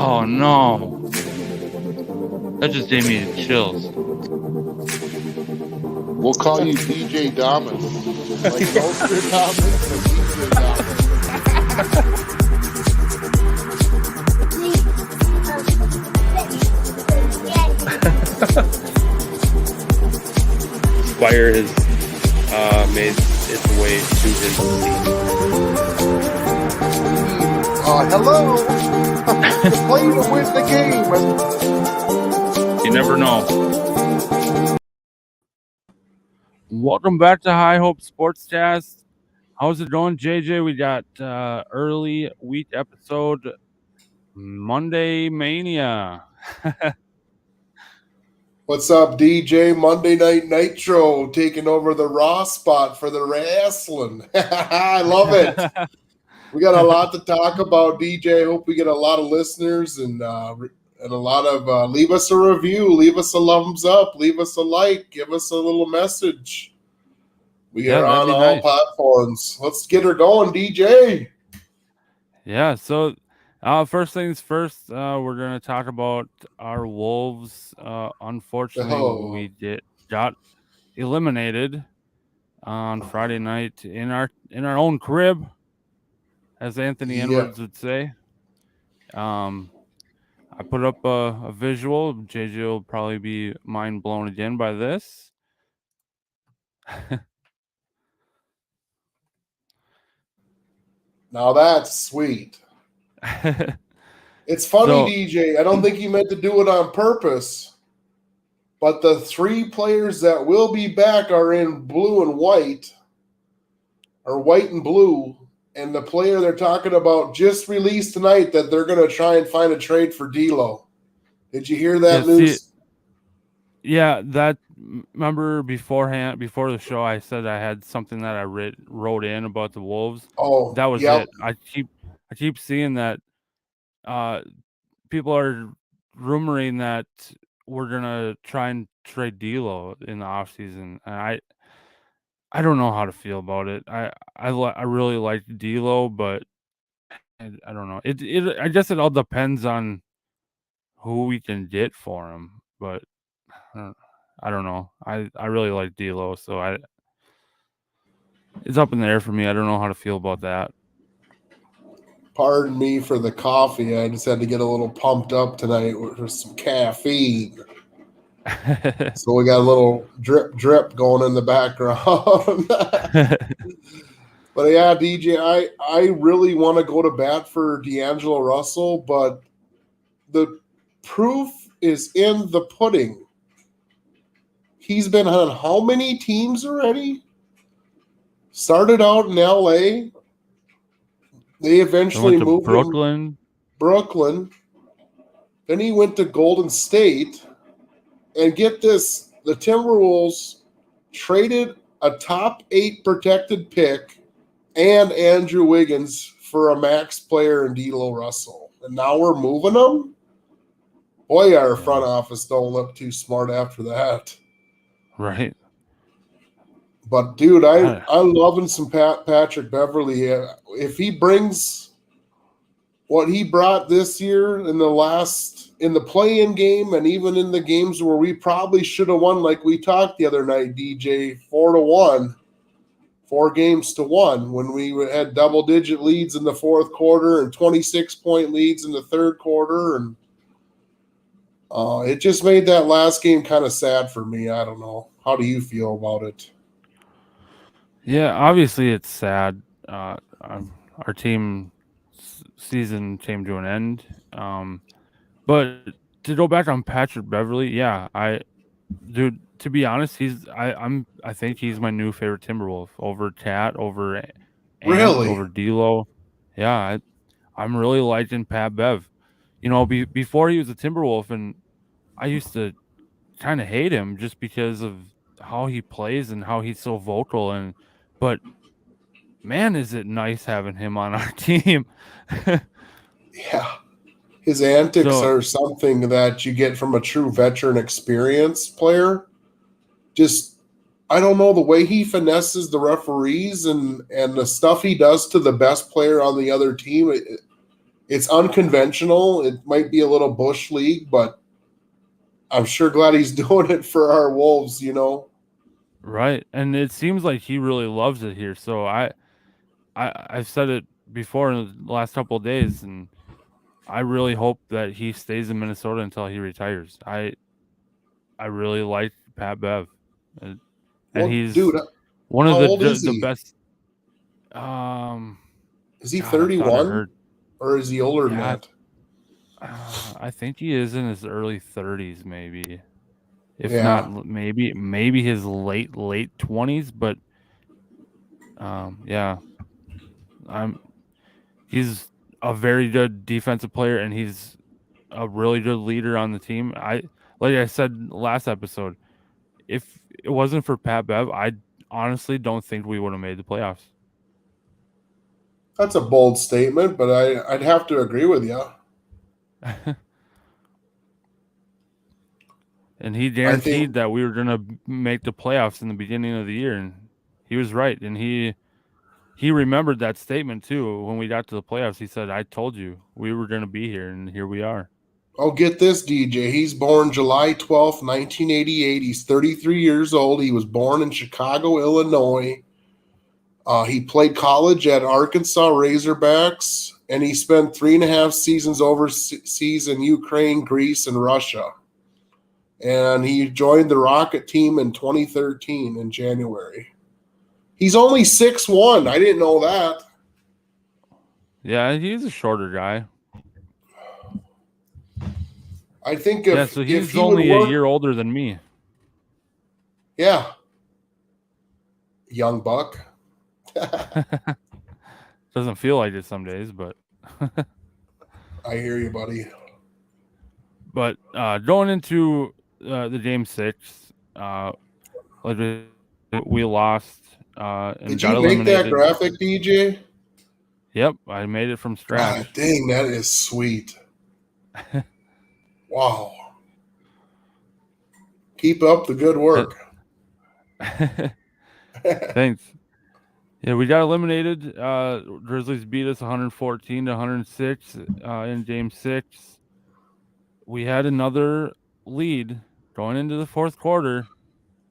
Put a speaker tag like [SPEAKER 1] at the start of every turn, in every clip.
[SPEAKER 1] Oh no. That just gave me the chills.
[SPEAKER 2] We'll call you DJ Damas. Like Nostradamus, but DJ Damas.
[SPEAKER 3] Squire has made its way to his seat.
[SPEAKER 2] Hello. Play to win the game.
[SPEAKER 1] You never know. Welcome back to High Hope Sportscast. How's it going, JJ? We got early week episode Monday Mania.
[SPEAKER 4] What's up, DJ? Monday Night Nitro taking over the Raw spot for the wrestling. I love it. We got a lot to talk about, DJ. I hope we get a lot of listeners and a lot of leave us a review, leave us a thumbs up, leave us a like, give us a little message. We are on all platforms. Let's get her going, DJ.
[SPEAKER 1] Yeah, so first things first, we're going to talk about our Wolves. Unfortunately, we got eliminated on Friday night in our own crib, as Anthony Edwards would say. I put up a visual. JJ will probably be mind blown again by this.
[SPEAKER 4] Now that's sweet. It's funny, DJ. I don't think he meant to do it on purpose. But the three players that will be back are in blue and white, or white and blue. And the player they're talking about just released tonight that they're going to try and find a trade for D'Lo. Did you hear that news?
[SPEAKER 1] Remember before the show, I said I had something that I wrote in about the Wolves.
[SPEAKER 4] Oh,
[SPEAKER 1] that was it. I keep seeing that people are rumoring that we're gonna try and trade D'Lo in the offseason. And I don't know how to feel about it. I really like D'Lo, but I don't know. I guess it all depends on who we can get for him. But I don't know. I really like D'Lo, so it's up in the air for me. I don't know how to feel about that.
[SPEAKER 4] Pardon me for the coffee. I just had to get a little pumped up tonight with some caffeine. So we got a little drip going in the background. But yeah, DJ, I really want to go to bat for D'Angelo Russell, but the proof is in the pudding. He's been on how many teams already? Started out in LA. They eventually moved
[SPEAKER 1] to
[SPEAKER 4] Brooklyn. Then he went to Golden State. And get this, the Timberwolves traded a top 8 protected pick and Andrew Wiggins for a max player in D'Lo Russell. And now we're moving them? Boy, our front office don't look too smart after that.
[SPEAKER 1] Right.
[SPEAKER 4] But, dude, I'm loving some Patrick Beverley. If he brings what he brought this year in the play-in game and even in the games where we probably should have won, like we talked the other night, DJ, 4-1, 4-1, when we had double-digit leads in the fourth quarter and 26-point leads in the third quarter. And It just made that last game kind of sad for me. I don't know. How do you feel about it?
[SPEAKER 1] Yeah, obviously it's sad. Our team season came to an end. But to go back on Patrick Beverly, yeah, dude. To be honest, I think he's my new favorite Timberwolf over Cat, over Ant,
[SPEAKER 4] Really?
[SPEAKER 1] over D'Lo. Yeah, I'm really liking Pat Bev. Before he was a Timberwolf, and I used to kind of hate him just because of how he plays and how he's so vocal. But man, is it nice having him on our team.
[SPEAKER 4] Yeah. His antics
[SPEAKER 1] So
[SPEAKER 4] are something that you get from a true veteran experience player. Just I don't know the way he finesses the referees and the stuff he does to the best player on the other team. It's unconventional. It might be a little bush league, but I'm sure glad he's doing it for our Wolves.
[SPEAKER 1] right, and it seems like he really loves it here. So I've said it before in the last couple of days, and I really hope that he stays in Minnesota until he retires. I really like Pat Bev, and
[SPEAKER 4] Well, dude,
[SPEAKER 1] he's one of
[SPEAKER 4] how old is
[SPEAKER 1] the
[SPEAKER 4] he?
[SPEAKER 1] best. Um,
[SPEAKER 4] Is he
[SPEAKER 1] God, I thought I
[SPEAKER 4] 31
[SPEAKER 1] heard.
[SPEAKER 4] or is he older than
[SPEAKER 1] Yeah,
[SPEAKER 4] that?
[SPEAKER 1] I think he is in his early 30s, maybe. If not,
[SPEAKER 4] Yeah.
[SPEAKER 1] maybe his late 20s. But yeah, I'm. He's a very good defensive player, and he's a really good leader on the team. Like I said last episode, if it wasn't for Pat Bev, I honestly don't think we would have made the playoffs.
[SPEAKER 4] That's a bold statement, but I'd have to agree with you.
[SPEAKER 1] And he
[SPEAKER 4] I
[SPEAKER 1] guaranteed
[SPEAKER 4] think,
[SPEAKER 1] that we were gonna make the playoffs in the beginning of the year, and he was right. And he remembered that statement too. When we got to the playoffs, he said, "I told you we were gonna be here, and here we are."
[SPEAKER 4] oh, get this, DJ. He's born July 12th, 1988. He's 33 years old. He was born in Chicago, Illinois. He played college at Arkansas Razorbacks, and he spent 3.5 seasons overseas in Ukraine, Greece, and Russia. And he joined the Rocket team in 2013 in January. He's only 6'1". I didn't know that.
[SPEAKER 1] Yeah, he's a shorter guy.
[SPEAKER 4] I think
[SPEAKER 1] Yeah,
[SPEAKER 4] if
[SPEAKER 1] so
[SPEAKER 4] if
[SPEAKER 1] he's
[SPEAKER 4] he would
[SPEAKER 1] only a
[SPEAKER 4] work,
[SPEAKER 1] year older than me.
[SPEAKER 4] yeah, young buck.
[SPEAKER 1] Doesn't feel like it some days, but
[SPEAKER 4] I hear you, buddy.
[SPEAKER 1] going into the game 6, like we lost and
[SPEAKER 4] Did
[SPEAKER 1] got
[SPEAKER 4] you make that
[SPEAKER 1] eliminated.
[SPEAKER 4] graphic, DJ?
[SPEAKER 1] Yep, I made it from
[SPEAKER 4] God
[SPEAKER 1] scratch.
[SPEAKER 4] dang, that is sweet. Wow. Keep up the good work.
[SPEAKER 1] Thanks. Yeah, we got eliminated. Grizzlies beat us 114 to 106 in game 6. We had another lead going into the fourth quarter,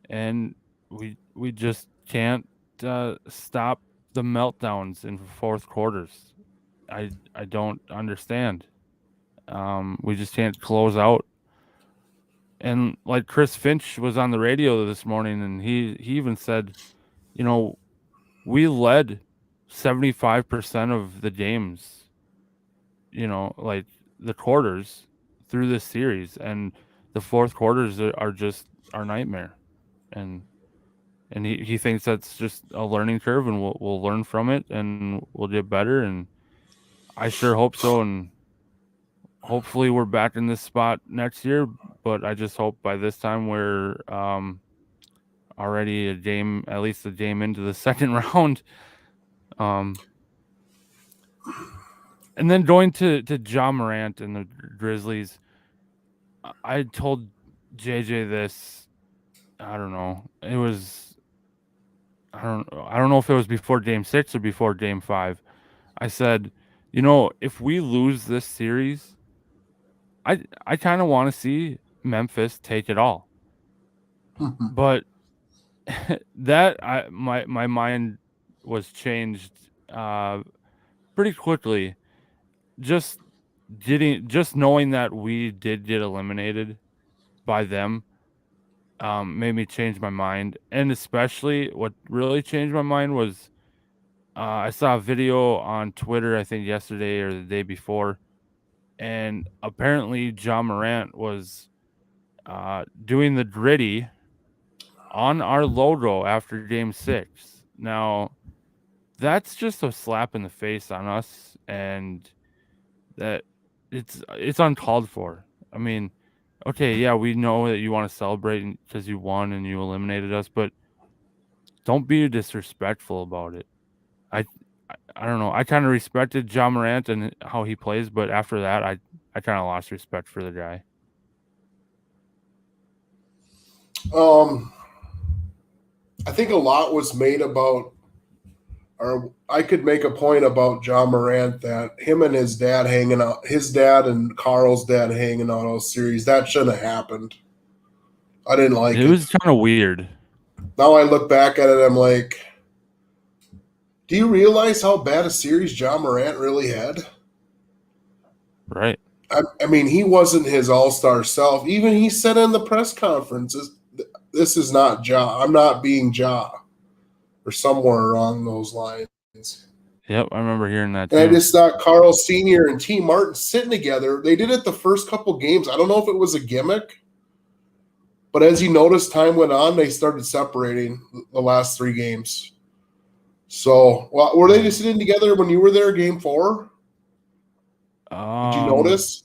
[SPEAKER 1] and we just can't stop the meltdowns in fourth quarters. I don't understand. We just can't close out. And like Chris Finch was on the radio this morning, and he even said, you know, we led 75% of the games, like the quarters through this series, and the fourth quarters are just our nightmare. And he thinks that's just a learning curve, and we'll learn from it, and we'll get better. And I sure hope so. And hopefully we're back in this spot next year. But I just hope by this time we're already at least a game into the second round. And then going to Ja Morant and the Grizzlies, I told JJ this. I don't know. I don't know if it was before game 6 or before game 5. I said, if we lose this series, I kind of want to see Memphis take it all. But my mind was changed pretty quickly. Just knowing that we did get eliminated by them made me change my mind. And especially what really changed my mind was I saw a video on Twitter, I think yesterday or the day before, and apparently John Morant was doing the gritty on our logo after Game 6. Now, that's just a slap in the face on us, and that it's uncalled for. I mean, okay, yeah, we know that you want to celebrate because you won and you eliminated us, but don't be disrespectful about it. I I don't know. I kind of respected John Morant and how he plays, but after that, I kind of lost respect for the guy.
[SPEAKER 4] I think a lot was made about, or I could make a point about John Morant that him and his dad hanging out, his dad and Carl's dad hanging out all series. That shouldn't have happened. I didn't like
[SPEAKER 1] It
[SPEAKER 4] it.
[SPEAKER 1] was kind of weird.
[SPEAKER 4] Now I look back at it, I'm like, do you realize how bad a series John Morant really had?
[SPEAKER 1] Right.
[SPEAKER 4] I mean, he wasn't his all-star self. Even he said in the press conferences, this is not Ja. I'm not being Ja. Or somewhere along those lines.
[SPEAKER 1] Yep, I remember hearing that
[SPEAKER 4] And I
[SPEAKER 1] too.
[SPEAKER 4] just thought Carl Sr. and T. Martin sitting together, they did it the first couple games. I don't know if it was a gimmick, but as you noticed, time went on, they started separating the last 3 games. So, well, were they just sitting together when you were there, game 4? Did you notice?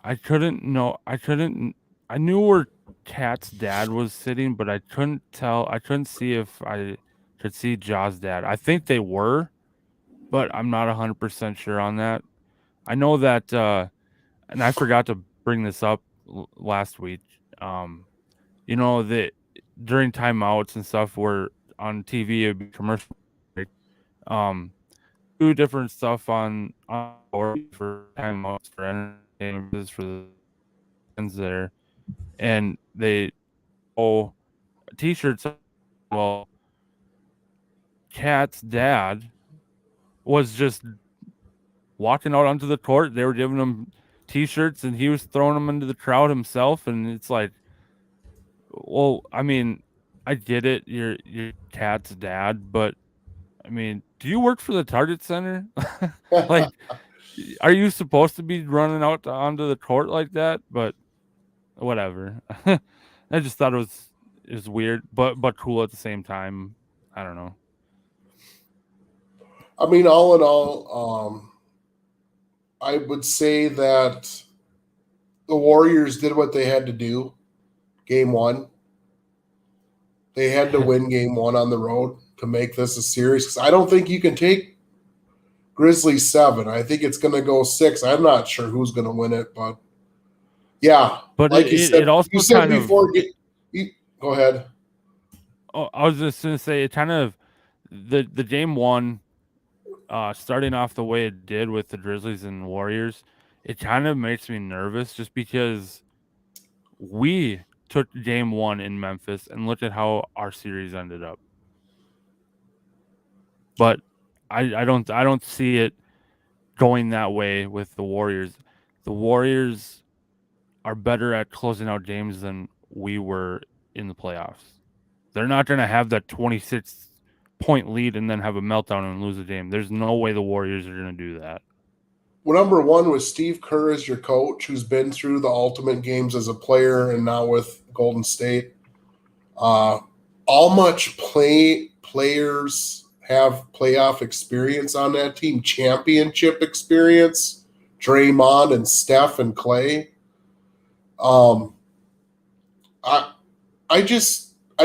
[SPEAKER 1] I couldn't know. I knew where Kat's dad was sitting, but I couldn't tell. I couldn't see if I could see Ja's dad. I think they were, but I'm not 100% sure on that. I know that, and I forgot to bring this up last week. That during timeouts and stuff, where on TV it'd be commercial break, do different stuff on for timeouts for entertainment for the fans there, and they t-shirts. Well, Kat's dad was just walking out onto the court. They were giving him t-shirts, and he was throwing them into the crowd himself. And it's like, well, I mean, I get it. You're Kat's dad, but I mean, do you work for the Target Center? Like, are you supposed to be running out onto the court like that? But whatever. I just thought it was weird, but cool at the same time. I don't know.
[SPEAKER 4] I mean, all in all, I would say that the Warriors did what they had to do. Game 1. They had to win game 1 on the road to make this a series. Because I don't think you can take Grizzlies 7. I think it's going to go 6. I'm not sure who's going to win it, but yeah.
[SPEAKER 1] But
[SPEAKER 4] like
[SPEAKER 1] it also
[SPEAKER 4] you said
[SPEAKER 1] kind
[SPEAKER 4] before. Go ahead.
[SPEAKER 1] Oh, I was just gonna say it kind of the game 1, starting off the way it did with the Grizzlies and Warriors. It kind of makes me nervous just because we took game 1 in Memphis and look at how our series ended up. But I don't see it going that way with the Warriors. The Warriors are better at closing out games than we were in the playoffs. They're not going to have that 26-point lead and then have a meltdown and lose a game. There's no way the Warriors are going to do that.
[SPEAKER 4] Well, number 1 was Steve Kerr as your coach, who's been through the ultimate games as a player and now with Golden State. How much players have playoff experience on that team, championship experience, Draymond and Steph and Clay. I'd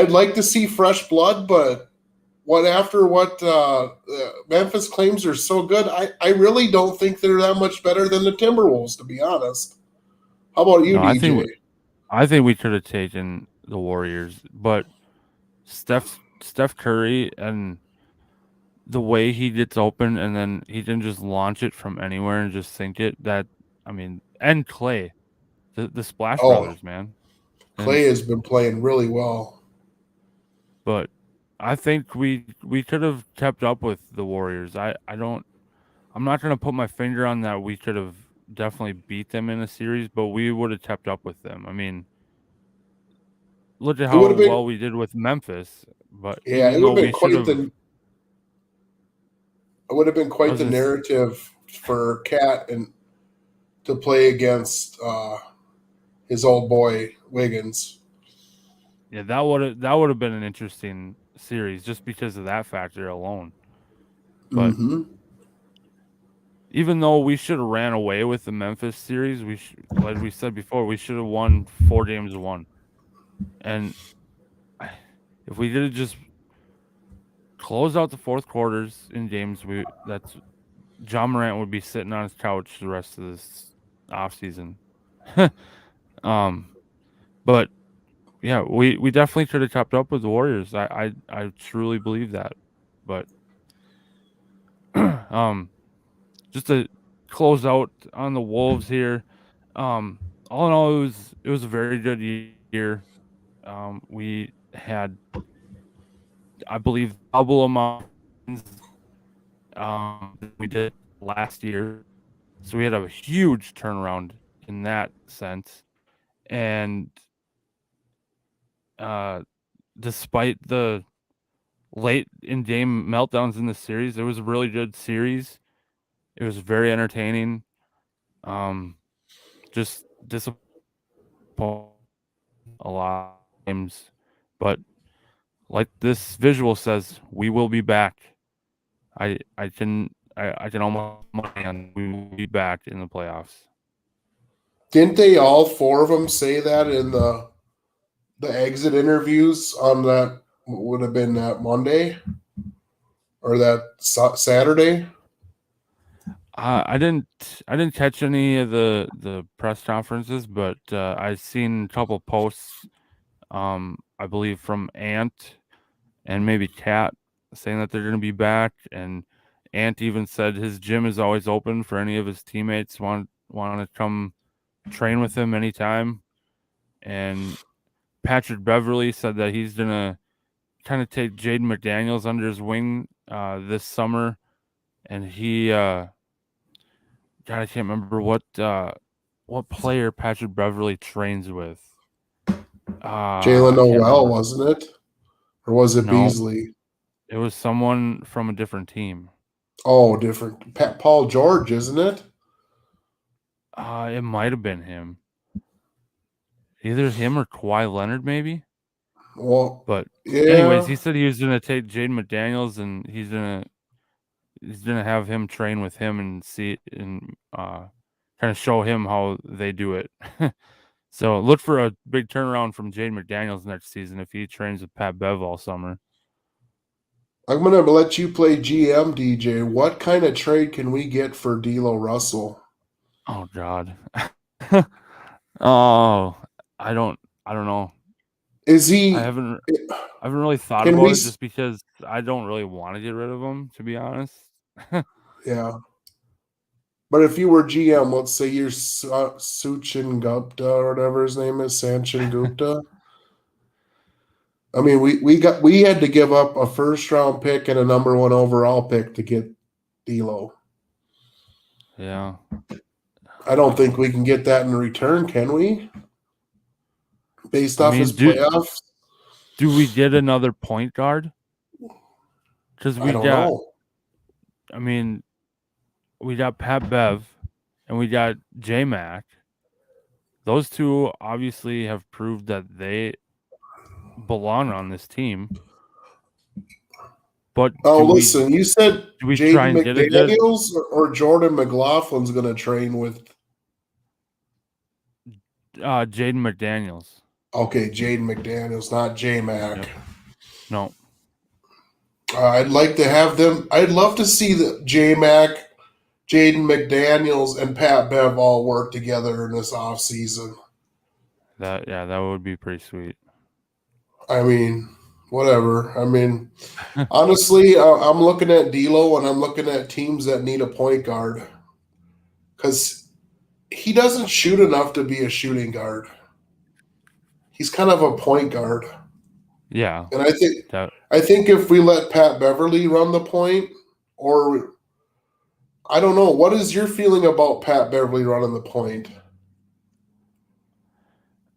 [SPEAKER 4] like to see fresh blood, but after what Memphis claims are so good, I really don't think they're that much better than the Timberwolves, to be honest. How about you,
[SPEAKER 1] No,
[SPEAKER 4] DJ?
[SPEAKER 1] I think we could have taken the Warriors, but Steph Curry and the way he gets open and then he can just launch it from anywhere and just sink it. And Clay, the Splash Brothers, man.
[SPEAKER 4] Clay has been playing really well.
[SPEAKER 1] But I think we could have kept up with the Warriors. I'm not going to put my finger on that we could have definitely beat them in a series, but we would have kept up with them. I mean, look at
[SPEAKER 4] It would
[SPEAKER 1] how
[SPEAKER 4] have been,
[SPEAKER 1] well we did with Memphis, but
[SPEAKER 4] yeah,
[SPEAKER 1] even
[SPEAKER 4] it would
[SPEAKER 1] though
[SPEAKER 4] have been
[SPEAKER 1] we should
[SPEAKER 4] quite
[SPEAKER 1] have,
[SPEAKER 4] the, it would have been
[SPEAKER 1] I
[SPEAKER 4] quite
[SPEAKER 1] was
[SPEAKER 4] the
[SPEAKER 1] just,
[SPEAKER 4] narrative for Cat and to play against his old boy Wiggins.
[SPEAKER 1] yeah, that would have been an interesting series just because of that factor alone. But
[SPEAKER 4] Mm-hmm.
[SPEAKER 1] even though we should have ran away with the Memphis series, like we said before, we should have won 4 games to 1. And if we did just close out the fourth quarters in games, that's John Morant would be sitting on his couch the rest of this off season. um, but yeah, we definitely could have kept up with the Warriors. I truly believe that. But um, just to close out on the Wolves here, all in all, it was a very good year. We had, I believe, double amount than we did last year, so we had a huge turnaround in that sense. And uh, despite the late in game meltdowns in the series, it was a really good series. It was very entertaining. Just disappointing a lot of games, but like this visual says, we will be back. I can almost money on we will be back in the playoffs.
[SPEAKER 4] Didn't they all four of them say that in the exit interviews on that would have been that Monday or that Saturday?
[SPEAKER 1] I didn't catch any of the press conferences, but I seen a couple posts. I believe from Ant and maybe Cat saying that they're going to be back, and Ant even said his gym is always open for any of his teammates want to come train with him anytime. And Patrick Beverly said that he's gonna kind of take Jaden McDaniels under his wing this summer, and God, I can't remember what player Patrick Beverly trains with.
[SPEAKER 4] Jalen
[SPEAKER 1] I can't
[SPEAKER 4] Noel,
[SPEAKER 1] remember.
[SPEAKER 4] wasn't it? Or was it
[SPEAKER 1] No,
[SPEAKER 4] Beasley?
[SPEAKER 1] it was someone from a different team.
[SPEAKER 4] Oh, different. Paul George, isn't it?
[SPEAKER 1] It might have been him. Either him or Kawhi Leonard, maybe.
[SPEAKER 4] Well,
[SPEAKER 1] But anyways,
[SPEAKER 4] yeah.
[SPEAKER 1] he said he was gonna take Jaden McDaniels and he's gonna have him train with him and see and kind of show him how they do it. So look for a big turnaround from Jaden McDaniels next season if he trains with Pat Bev all summer.
[SPEAKER 4] I'm going to let you play GM, DJ. What kind of trade can we get for D'Lo Russell?
[SPEAKER 1] Oh God. Oh, I don't know.
[SPEAKER 4] Is
[SPEAKER 1] I
[SPEAKER 4] he?
[SPEAKER 1] haven't I haven't really thought
[SPEAKER 4] Can we?
[SPEAKER 1] about it just because I don't really want to get rid of him, to be honest.
[SPEAKER 4] Yeah. But if you were GM, let's say you're Suchin Gupta or whatever his name is, Sanchin Gupta. I mean, we had to give up a first round pick and a number one overall pick to get D'Lo.
[SPEAKER 1] Yeah.
[SPEAKER 4] I don't think we can get that in return, can we? Based
[SPEAKER 1] I
[SPEAKER 4] off his
[SPEAKER 1] mean, do
[SPEAKER 4] playoffs,
[SPEAKER 1] do we get another point guard? Because
[SPEAKER 4] I don't know.
[SPEAKER 1] I mean, we got Pat Bev and we got J Mac. Those two obviously have proved that they belong on this team. But
[SPEAKER 4] Oh,
[SPEAKER 1] do we
[SPEAKER 4] listen, you said
[SPEAKER 1] do we try
[SPEAKER 4] Jaden
[SPEAKER 1] and get a good
[SPEAKER 4] McDaniels or Jordan McLaughlin's going to train with.
[SPEAKER 1] Jaden McDaniels?
[SPEAKER 4] Okay, Jaden McDaniels, not J Mac.
[SPEAKER 1] Yep. No.
[SPEAKER 4] I'd like to have them. I'd love to see the J Mac, Jaden McDaniels, and Pat Bev all work together in this offseason.
[SPEAKER 1] That would be pretty sweet.
[SPEAKER 4] I mean, whatever. I mean, honestly, I'm looking at D'Lo and I'm looking at teams that need a point guard because he doesn't shoot enough to be a shooting guard. He's kind of a point guard,
[SPEAKER 1] Yeah.
[SPEAKER 4] and
[SPEAKER 1] That
[SPEAKER 4] I think if we let Pat Beverly run the point, or I don't know. What is your feeling about Pat Beverly running the point?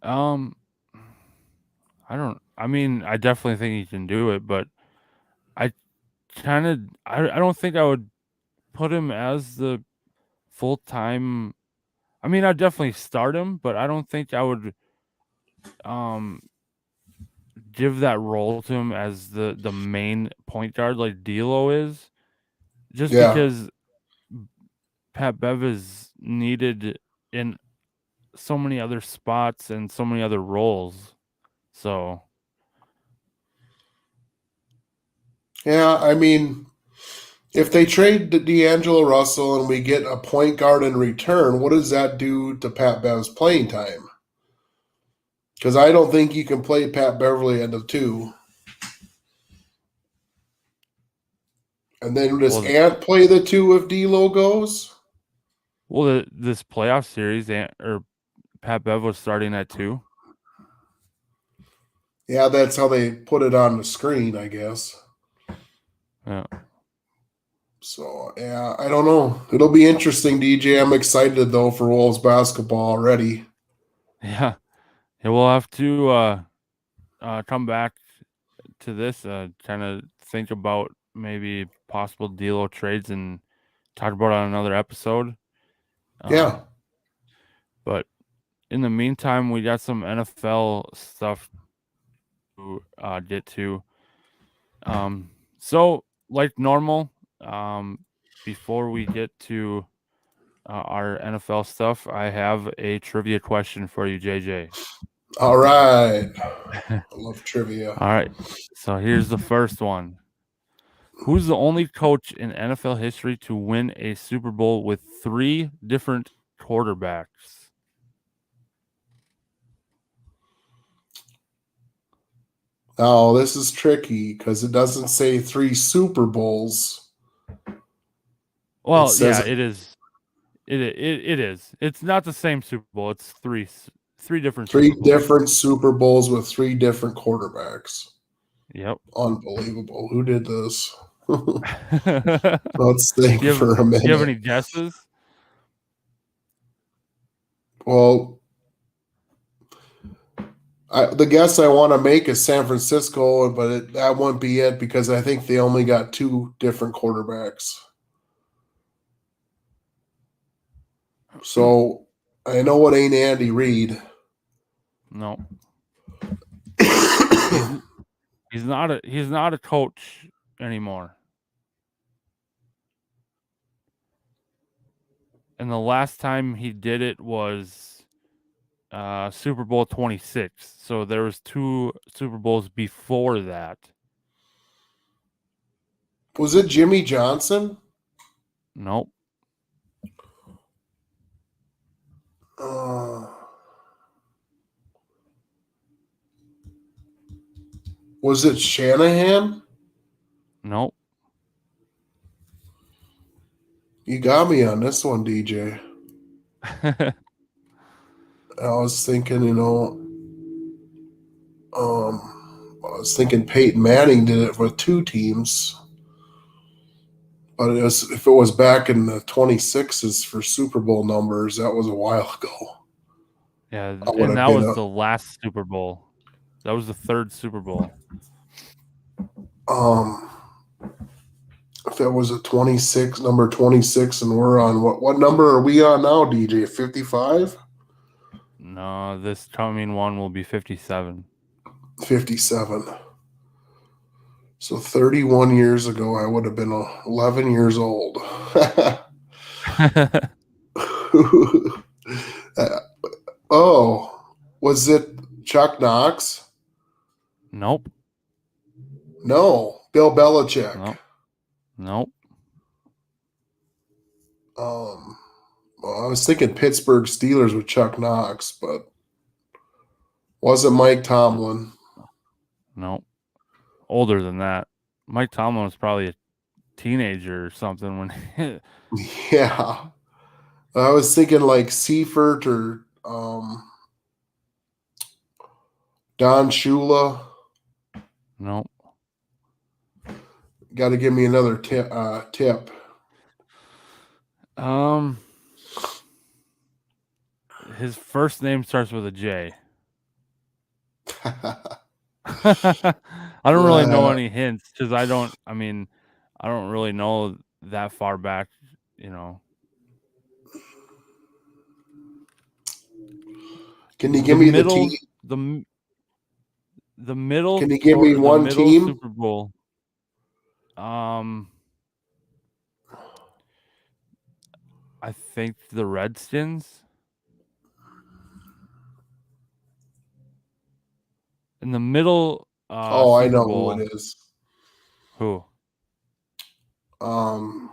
[SPEAKER 1] I mean, I definitely think he can do it, but I I don't think I would put him as the full-time. I mean, I'd definitely start him, but I don't think I would um give that role to him as the main point guard like D'Lo is, just
[SPEAKER 4] Yeah.
[SPEAKER 1] because Pat Bev is needed in so many other spots and so many other roles. So,
[SPEAKER 4] Yeah, I mean, if they trade D'Angelo Russell and we get a point guard in return, what does that do to Pat Bev's playing time? Because I don't think you can play Pat Beverly at the 2. And then does
[SPEAKER 1] well,
[SPEAKER 4] Ant play the 2 if D'Lo goes?
[SPEAKER 1] this playoff series, or Pat Bev was starting at 2.
[SPEAKER 4] Yeah, that's how they put it on the screen, I guess.
[SPEAKER 1] Yeah.
[SPEAKER 4] So, yeah, I don't know. It'll be interesting, DJ. I'm excited, though, for Wolves basketball already.
[SPEAKER 1] Yeah. Yeah, we'll have to come back to this, kind of think about maybe possible D'Lo trades and talk about it on another episode.
[SPEAKER 4] Yeah.
[SPEAKER 1] But in the meantime, we got some NFL stuff to get to. So like normal, before we get to our NFL stuff, I have a trivia question for you, JJ.
[SPEAKER 4] All right. I love trivia.
[SPEAKER 1] All right. So here's the first one. Who's the only coach in NFL history to win a Super Bowl with 3 different quarterbacks?
[SPEAKER 4] Oh, this is tricky because it doesn't say 3 Super Bowls.
[SPEAKER 1] Well,
[SPEAKER 4] says
[SPEAKER 1] yeah, it is. It is. It's not the same Super Bowl. It's three different
[SPEAKER 4] 3
[SPEAKER 1] Super Bowls.
[SPEAKER 4] different Super Bowls with 3 different quarterbacks.
[SPEAKER 1] Yep.
[SPEAKER 4] Unbelievable. Who did this? Let's think
[SPEAKER 1] Do
[SPEAKER 4] for a minute.
[SPEAKER 1] you have any guesses?
[SPEAKER 4] Well, the guess I want to make is San Francisco, but that won't be it because I think they only got 2 different quarterbacks. So I know it ain't Andy Reid.
[SPEAKER 1] No. He's not a coach anymore. And the last time he did it was Super Bowl 26. So there was 2 Super Bowls before that.
[SPEAKER 4] Was it Jimmy Johnson?
[SPEAKER 1] Nope.
[SPEAKER 4] Was it Shanahan?
[SPEAKER 1] Nope.
[SPEAKER 4] You got me on this one, DJ. I was thinking, I was thinking Peyton Manning did it with 2 teams. But if it was back in the 26s for Super Bowl numbers, that was a while ago.
[SPEAKER 1] Yeah, and that was the last Super Bowl. That was the 3rd Super Bowl.
[SPEAKER 4] If it was a 26, number 26, and we're on what number are we on now, DJ? 55?
[SPEAKER 1] No, this coming one will be 57.
[SPEAKER 4] 57. So 31 years ago, I would have been 11 years old. Oh, was it Chuck Knox?
[SPEAKER 1] Nope.
[SPEAKER 4] No, Bill Belichick.
[SPEAKER 1] Nope.
[SPEAKER 4] Well, I was thinking Pittsburgh Steelers with Chuck Knox, but wasn't Mike Tomlin.
[SPEAKER 1] Nope. Older than that. Mike Tomlin was probably a teenager or something when
[SPEAKER 4] Yeah. I was thinking like Seifert or Don Shula.
[SPEAKER 1] Nope.
[SPEAKER 4] Got to give me another tip.
[SPEAKER 1] Um, his first name starts with a J. I don't really know any hints because I don't. I mean, I don't really know that far back. You know,
[SPEAKER 4] Can you
[SPEAKER 1] the
[SPEAKER 4] give me the team?
[SPEAKER 1] middle, the m- the middle
[SPEAKER 4] Can you give me
[SPEAKER 1] the
[SPEAKER 4] one
[SPEAKER 1] middle
[SPEAKER 4] team?
[SPEAKER 1] Super Bowl. Um, I think the Redskins in the middle
[SPEAKER 4] Oh, I
[SPEAKER 1] Super
[SPEAKER 4] know who it
[SPEAKER 1] Bowl.
[SPEAKER 4] is.
[SPEAKER 1] Who?
[SPEAKER 4] Um,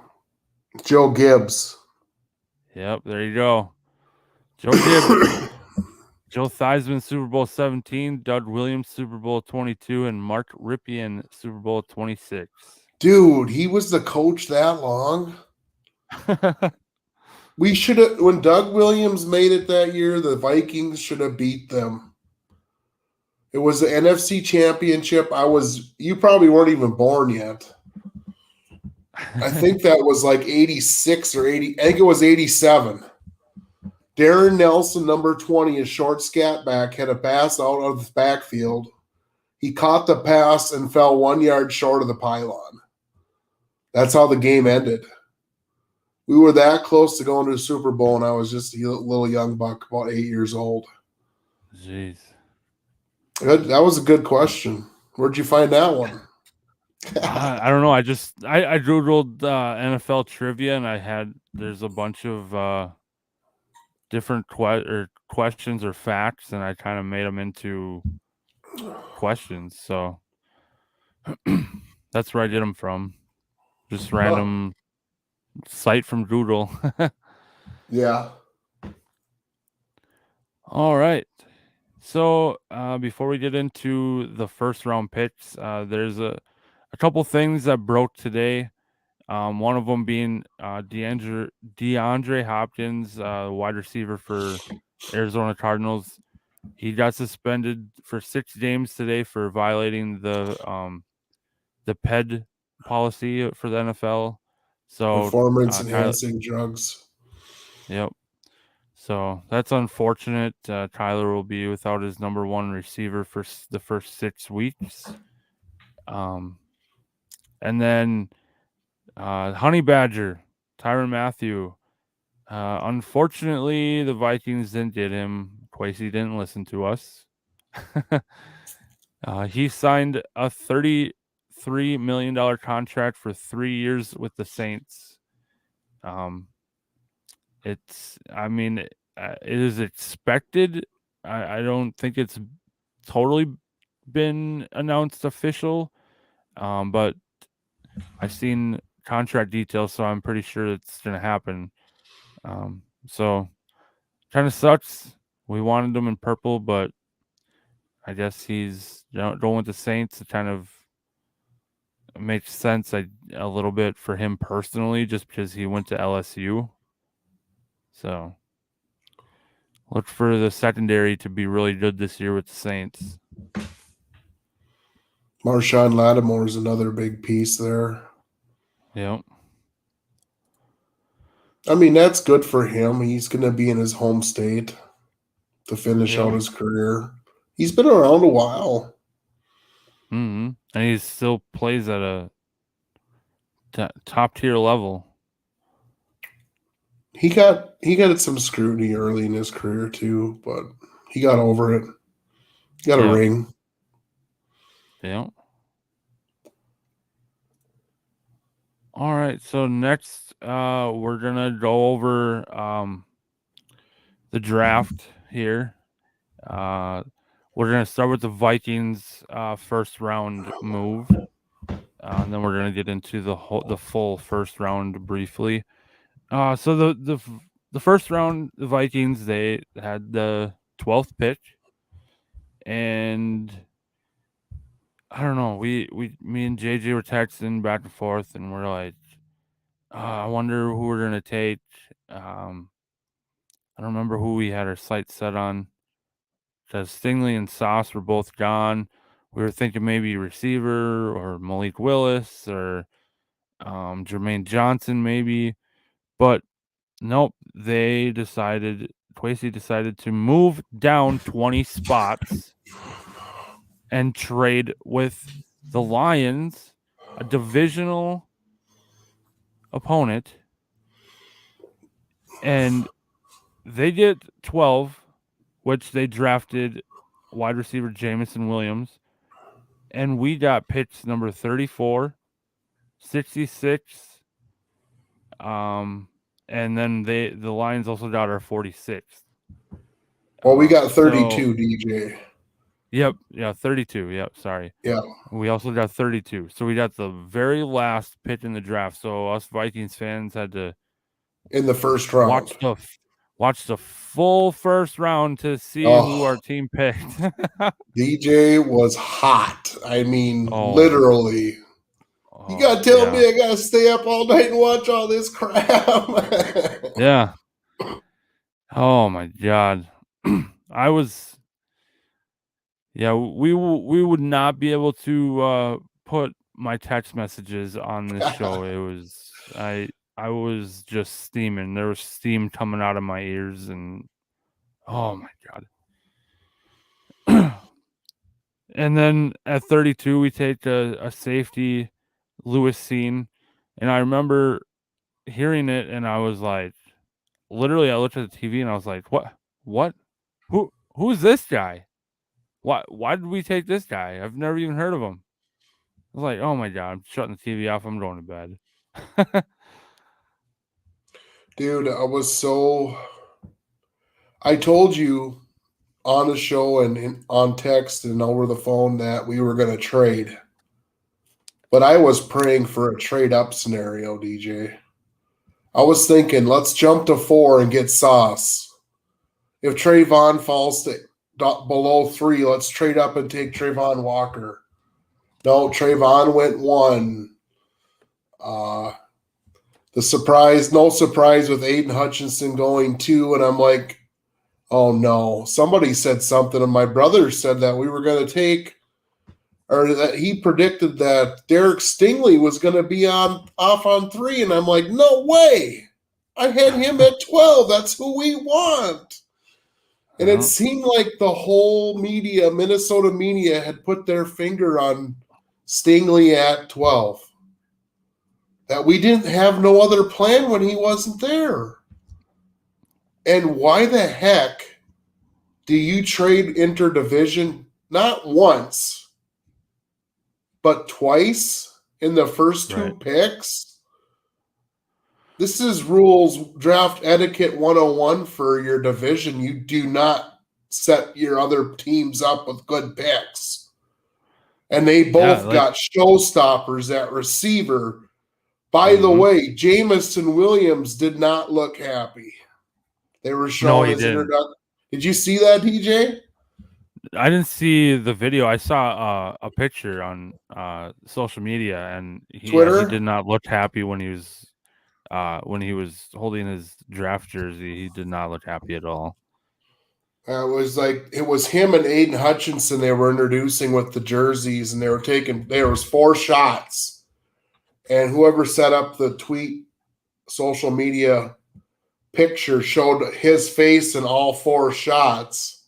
[SPEAKER 4] Joe Gibbs.
[SPEAKER 1] Yep, there you go. Joe Gibbs, Joe Theismann, Super Bowl 17, Doug Williams, Super Bowl 22, and Mark Ripien, Super Bowl 26.
[SPEAKER 4] Dude, he was the coach that long. We should have, when Doug Williams made it that year, the Vikings should have beat them. It was the NFC Championship. You probably weren't even born yet. I think that was like 86 or 80. I think it was 87. Darren Nelson, number 20, a short scat back, had a pass out of the backfield. He caught the pass and fell 1 yard short of the pylon. That's how the game ended. We were that close to going to the Super Bowl, and I was just a little young buck, about 8 years old.
[SPEAKER 1] Jeez.
[SPEAKER 4] That was a good question. Where'd you find that one?
[SPEAKER 1] I don't know. I googled NFL trivia and there's a bunch of different questions or facts, and I kind of made them into questions. So that's where I did them from. Just random site from Google.
[SPEAKER 4] Yeah.
[SPEAKER 1] All right. So before we get into the first round picks, there's a couple things that broke today. One of them being DeAndre Hopkins, wide receiver for Arizona Cardinals. He got suspended for 6 games today for violating the PED policy for the NFL. So,
[SPEAKER 4] Performance
[SPEAKER 1] Tyler,
[SPEAKER 4] enhancing drugs.
[SPEAKER 1] yep. So that's unfortunate. Tyler will be without his number one receiver for the first 6 weeks. And then Honey Badger, Tyrann Mathieu. Unfortunately, the Vikings didn't get him. Quasey didn't listen to us. He signed a $33 million contract for 3 years with the Saints. I mean, it is expected. I don't think it's totally been announced official, but I've seen contract details, so I'm pretty sure it's going to happen. So kind of sucks. We wanted him in purple, but I guess he's going with the Saints. It kind of makes sense a little bit for him personally, just because he went to LSU. So look for the secondary to be really good this year with the Saints.
[SPEAKER 4] Marshawn Lattimore is another big piece there.
[SPEAKER 1] Yep.
[SPEAKER 4] I mean, that's good for him. He's going to be in his home state to finish out
[SPEAKER 1] Yep.
[SPEAKER 4] his career. He's been around a while.
[SPEAKER 1] Mm-hmm. And he still plays at a top tier level.
[SPEAKER 4] He got some scrutiny early in his career too, but he got over it. He got a ring.
[SPEAKER 1] Yep. All right. So next, we're gonna go over the draft here. We're gonna start with the Vikings first round move, and then we're gonna get into the full first round briefly. So the first round, the Vikings, they had the 12th pick, and I don't know. Me and JJ were texting back and forth, and we're like, I wonder who we're gonna take. I don't remember who we had our sights set on, because Stingley and Sauce were both gone. We were thinking maybe receiver or Malik Willis or Jermaine Johnson maybe, but Nope. Tracy decided to move down 20 spots and trade with the Lions, a divisional opponent, and they get 12, which they drafted wide receiver Jamison Williams, and we got picks number 34, 66, and then the Lions also got our 46th.
[SPEAKER 4] Well, we got 32, DJ.
[SPEAKER 1] Yep, 32. Yep, sorry.
[SPEAKER 4] Yeah.
[SPEAKER 1] We also got 32. So we got the very last pick in the draft. So us Vikings fans had to
[SPEAKER 4] in the first round
[SPEAKER 1] watch the full first round to see who our team picked.
[SPEAKER 4] DJ was hot. I mean, literally. You gotta tell me I gotta stay up all night and watch all this crap.
[SPEAKER 1] Yeah. Oh my God. We would not be able to put my text messages on this show. It was I was just steaming. There was steam coming out of my ears, and oh my God. And then at 32, we take a safety, Lewis Scene, and I remember hearing it, and I was like, literally, I looked at the TV, and I was like, what, who's this guy? Why did we take this guy? I've never even heard of him. I was like, oh my God, I'm shutting the TV off. I'm going to bed.
[SPEAKER 4] Dude, I told you on the show and on text and over the phone that we were going to trade. But I was praying for a trade up scenario, DJ. I was thinking, let's jump to 4 and get Sauce. If Trayvon falls to below 3, let's trade up and take Trayvon Walker. No, Trayvon went 1. No surprise with Aiden Hutchinson going 2, and I'm like, oh no. Somebody said something, and my brother said that we were going to take, or that he predicted that Derek Stingley was going to be off on 3, and I'm like, no way. I had him at 12. That's who we want. And it seemed like the whole Minnesota media had put their finger on Stingley at 12. That we didn't have no other plan when he wasn't there. And why the heck do you trade interdivision not once, but twice in the first 2 picks? This is rules draft etiquette 101 for your division. You do not set your other teams up with good picks. And they both got showstoppers at receiver. By the way, Jamison Williams did not look happy. They were showing his introduction. Did you see that, DJ?
[SPEAKER 1] I didn't see the video. I saw a picture on social media, and he did not look happy when he was holding his draft jersey. He did not look happy at all.
[SPEAKER 4] It was him and Aiden Hutchinson they were introducing with the jerseys, and there was 4 shots. And whoever set up the tweet social media picture showed his face in all 4 shots.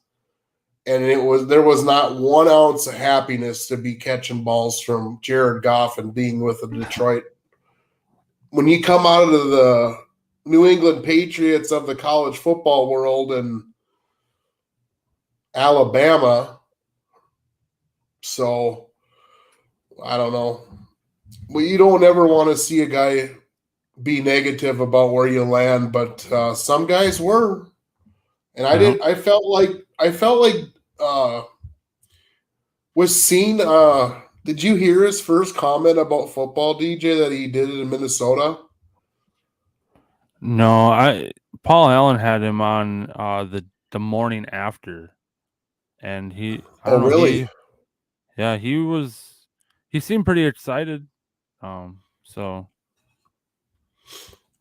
[SPEAKER 4] And there was not 1 ounce of happiness to be catching balls from Jared Goff and being with the Detroit. When you come out of the New England Patriots of the college football world and Alabama, so I don't know. Well, you don't ever want to see a guy be negative about where you land, but some guys were, and I felt like was seen. Did you hear his first comment about football, DJ, that he did it in Minnesota?
[SPEAKER 1] No, Paul Allen had him on the morning after, and he.
[SPEAKER 4] Really?
[SPEAKER 1] He seemed pretty excited. So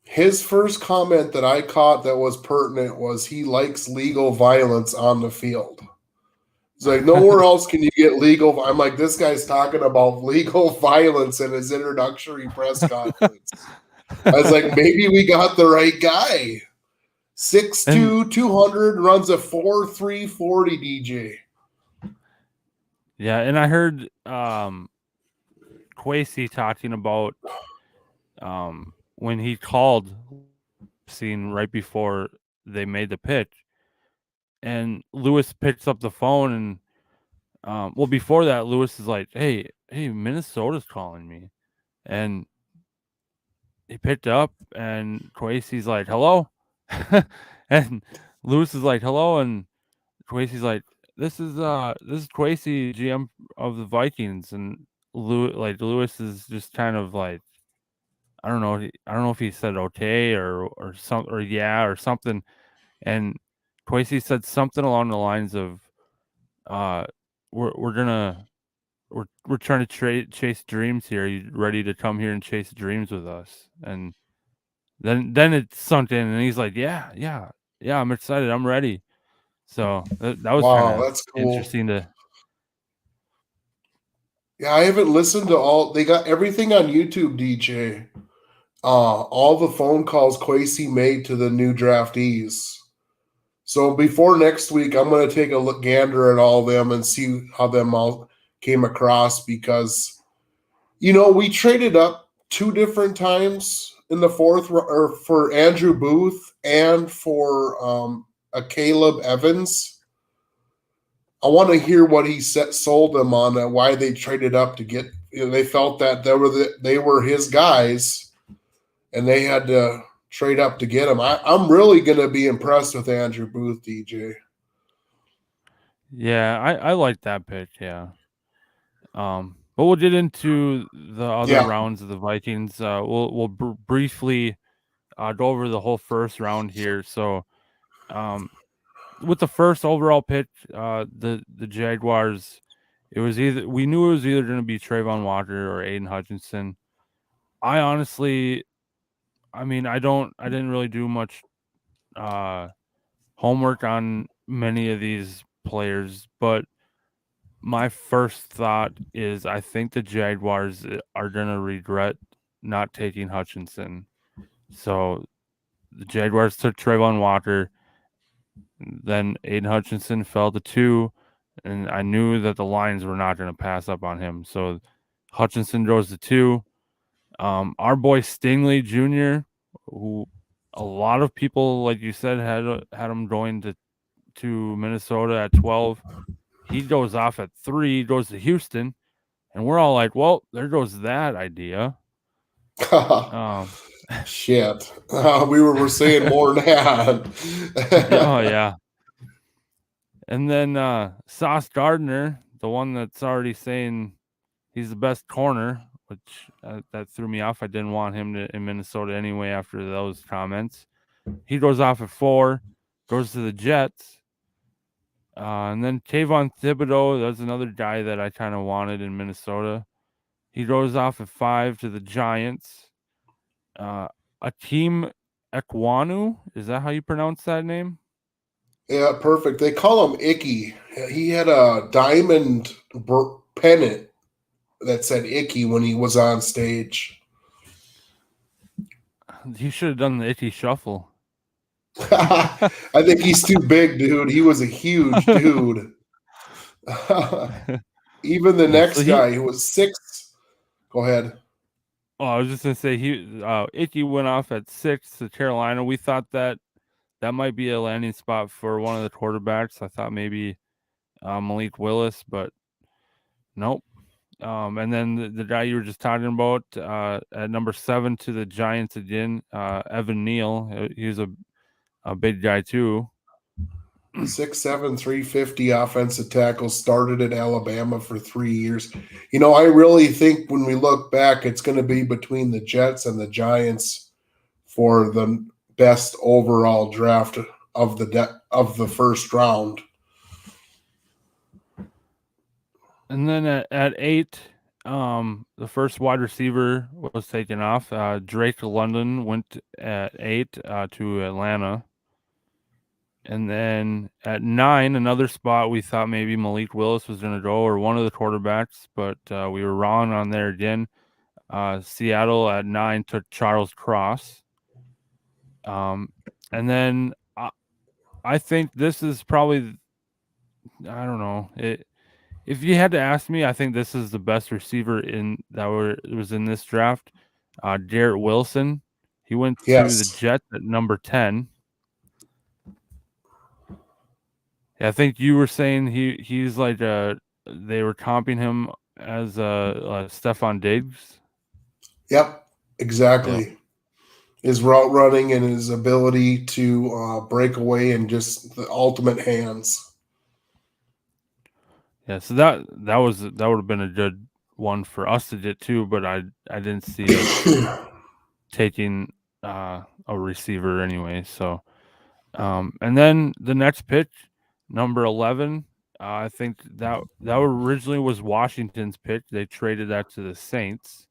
[SPEAKER 4] his first comment that I caught that was pertinent was he likes legal violence on the field. It's like nowhere else can you get legal. I'm like, this guy's talking about legal violence in his introductory press conference. I was like, maybe we got the right guy. 6'2", 200, runs a 4.3 40 DJ.
[SPEAKER 1] Yeah, and I heard Quasey talking about when he called scene right before they made the pitch, and Lewis picks up the phone and well, before that, Lewis is like, hey, Minnesota's calling me. And he picked up and Quasey's like, hello. And Lewis is like, hello, and Quasey's like, this is Quasey, GM of the Vikings. And Lewis is just kind of like, I don't know if he said okay or something, or yeah or something. And Quasey said something along the lines of, uh we're gonna we're trying to chase dreams here. Are you ready to come here and chase dreams with us? And then it sunk in, and he's like, yeah, I'm excited, I'm ready. So that was kind
[SPEAKER 4] Wow,
[SPEAKER 1] of
[SPEAKER 4] that's cool.
[SPEAKER 1] interesting to.
[SPEAKER 4] Yeah, I haven't listened to all. They got everything on YouTube, DJ. All the phone calls Quasey made to the new draftees. So before next week, I'm going to take a look gander at all of them and see how them all came across, because we traded up 2 different times in the fourth, or for Andrew Booth and for a Caleb Evans. I want to hear what he sold them on, why they traded up to get. They felt that they were his guys, and they had to trade up to get him. I'm really going to be impressed with Andrew Booth, DJ.
[SPEAKER 1] Yeah, I like that pick. Yeah. But we'll get into the other
[SPEAKER 4] Yeah.
[SPEAKER 1] rounds of the Vikings. We'll briefly go over the whole first round here. So, with the first overall pick, the Jaguars, we knew it was either going to be Trayvon Walker or Aiden Hutchinson. I honestly, I mean, I didn't really do much homework on many of these players, but my first thought is I think the Jaguars are going to regret not taking Hutchinson. So the Jaguars took Trayvon Walker, then Aiden Hutchinson fell to 2, and I knew that the Lions were not going to pass up on him. So Hutchinson goes to 2. Our boy Stingley Jr., who a lot of people, like you said, had him going to Minnesota at 12. He goes off at 3, goes to Houston, and we're all like, well, there goes that idea.
[SPEAKER 4] Shit. We were saying more than that.
[SPEAKER 1] Oh, yeah. And then Sauce Gardner, the one that's already saying he's the best corner, which that threw me off. I didn't want him in Minnesota anyway after those comments. He goes off at 4, goes to the Jets. And then Kayvon Thibodeau, that's another guy that I kind of wanted in Minnesota. He goes off at 5 to the Giants. Akeem Ekwonu, is that how you pronounce that name?
[SPEAKER 4] Yeah, perfect. They call him Icky. He had a diamond pennant that said Icky when he was on stage.
[SPEAKER 1] He should have done the Icky Shuffle.
[SPEAKER 4] I think he's too big, dude. He was a huge dude. Even the next guy who was 6. Go ahead.
[SPEAKER 1] Oh, I was just gonna say Icky went off at 6 to Carolina. We thought that might be a landing spot for one of the quarterbacks. I thought maybe Malik Willis, but nope. And then the guy you were just talking about at number 7 to the Giants again, Evan Neal. He was a big guy too.
[SPEAKER 4] 6'7", 350 offensive tackle, started at Alabama for 3 years. I really think when we look back, it's going to be between the Jets and the Giants for the best overall draft of the first round.
[SPEAKER 1] And then at 8, the first wide receiver was taken off. Drake London went at 8 to Atlanta. And then at 9, another spot we thought maybe Malik Willis was going to go, or one of the quarterbacks, but we were wrong on there again. Seattle at 9 took Charles Cross. And then I think this is probably, I don't know. If you had to ask me, I think this is the best receiver was in this draft. Garrett Wilson. He went to the
[SPEAKER 4] Yes.
[SPEAKER 1] Jets at number 10. Yeah, I think you were saying he's like they were comping him as Stephon Diggs.
[SPEAKER 4] Yep.
[SPEAKER 1] Yeah.
[SPEAKER 4] Exactly. His route running and his ability to break away and just the ultimate hands.
[SPEAKER 1] Yeah, so that would have been a good one for us to get too, but I didn't see us taking a receiver anyway. So, and then the next pick, number 11, I think that originally was Washington's pick. They traded that to the Saints.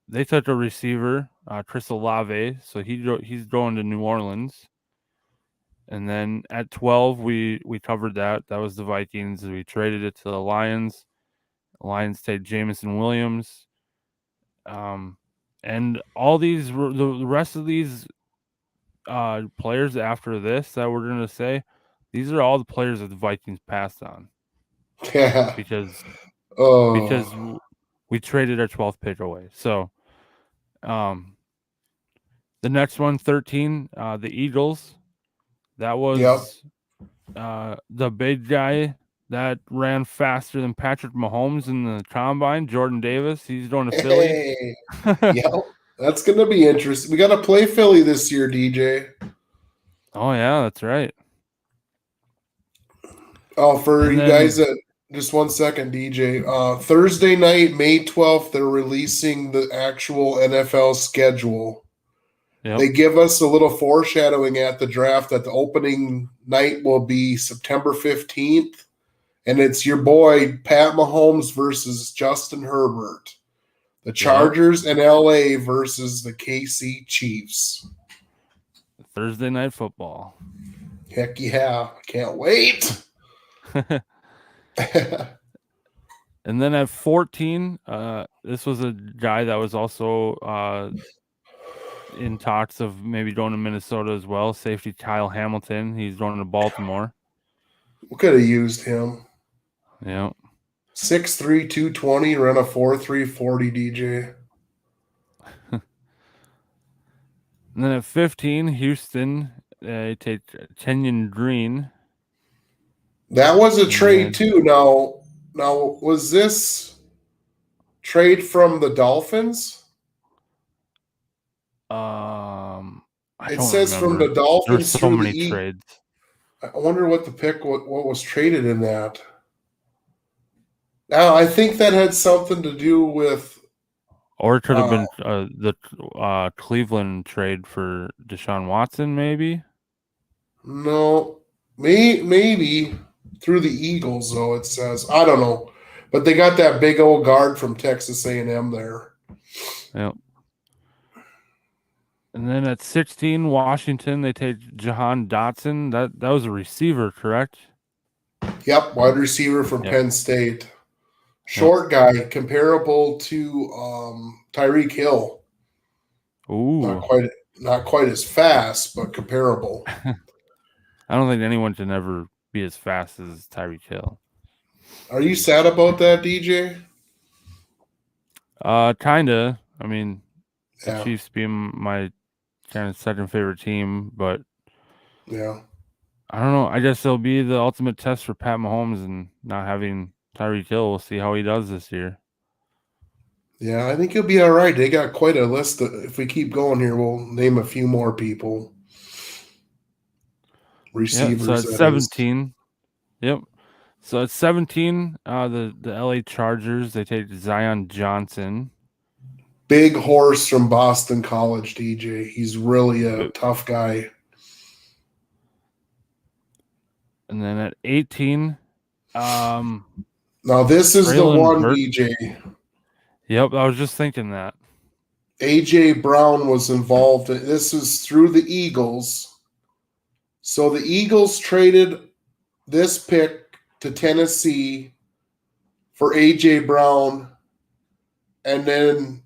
[SPEAKER 1] They took a receiver, Chris Olave, so he's going to New Orleans. And then at 12, we covered that. That was the Vikings. We traded it to the Lions. The Lions take Jameson Williams. And all these, the rest of these players after this that we're going to say, these are all the players that the Vikings passed on.
[SPEAKER 4] Yeah.
[SPEAKER 1] Because
[SPEAKER 4] Oh.
[SPEAKER 1] we traded our 12th pick away. So, the next one, 13, the Eagles. That was the big guy that ran faster than Patrick Mahomes in the combine, Jordan Davis. He's going to Philly.
[SPEAKER 4] Hey. Yep. That's going to be interesting. We got to play Philly this year, DJ.
[SPEAKER 1] Oh, yeah, that's right.
[SPEAKER 4] Oh, for
[SPEAKER 1] And
[SPEAKER 4] you
[SPEAKER 1] then,
[SPEAKER 4] guys that just 1 second, DJ. Thursday night, May 12th, they're releasing the actual NFL schedule.
[SPEAKER 1] yep.
[SPEAKER 4] They give us a little foreshadowing at the draft that the opening night will be September 15th, and it's your boy Pat Mahomes versus Justin Herbert. The Chargers in LA versus the KC Chiefs.
[SPEAKER 1] Thursday night football.
[SPEAKER 4] Heck yeah. Can't wait.
[SPEAKER 1] And then at 14, this was a guy that was also in talks of maybe going to Minnesota as well. Safety Kyle Hamilton. He's going to Baltimore.
[SPEAKER 4] We could have used him.
[SPEAKER 1] Yeah.
[SPEAKER 4] 6'3", 220, ran a 4.3 40 DJ.
[SPEAKER 1] And then at 15, Houston, they take Kenyon Green.
[SPEAKER 4] That was a trade too. Now, was this trade from the Dolphins?
[SPEAKER 1] It
[SPEAKER 4] says from the Dolphins
[SPEAKER 1] There's so
[SPEAKER 4] through
[SPEAKER 1] many trades.
[SPEAKER 4] I wonder what the pick, what was traded in that. Now, I think that had something to do with.
[SPEAKER 1] Or it could have been the Cleveland trade for Deshaun Watson, maybe?
[SPEAKER 4] No, maybe through the Eagles, though, it says. I don't know. But they got that big old guard from Texas A&M there.
[SPEAKER 1] Yep. And then at 16, Washington, they take Jahan Dotson. That was a receiver, correct?
[SPEAKER 4] Yep, wide receiver from Penn State. Short guy, comparable to Tyreek Hill.
[SPEAKER 1] Ooh.
[SPEAKER 4] Not quite as fast, but comparable.
[SPEAKER 1] I don't think anyone can ever be as fast as Tyreek Hill.
[SPEAKER 4] Are you sad about that, DJ?
[SPEAKER 1] Kinda. I mean, the Chiefs being my kind of second favorite team, but
[SPEAKER 4] yeah,
[SPEAKER 1] I don't know. I guess it'll be the ultimate test for Pat Mahomes and not having Tyreek Hill. We'll see how he does this year.
[SPEAKER 4] Yeah, I think he'll be all right. They got quite a list. If we keep going here, we'll name a few more people. Receivers.
[SPEAKER 1] Yeah, so at 17. Yep. So at 17, the LA Chargers, they take Zion Johnson.
[SPEAKER 4] Big horse from Boston College, DJ. He's really a tough guy.
[SPEAKER 1] And then at 18,
[SPEAKER 4] now this is the one, DJ.
[SPEAKER 1] Yep, I was just thinking that.
[SPEAKER 4] AJ Brown was involved. This is through the Eagles. So the Eagles traded this pick to Tennessee for AJ Brown and then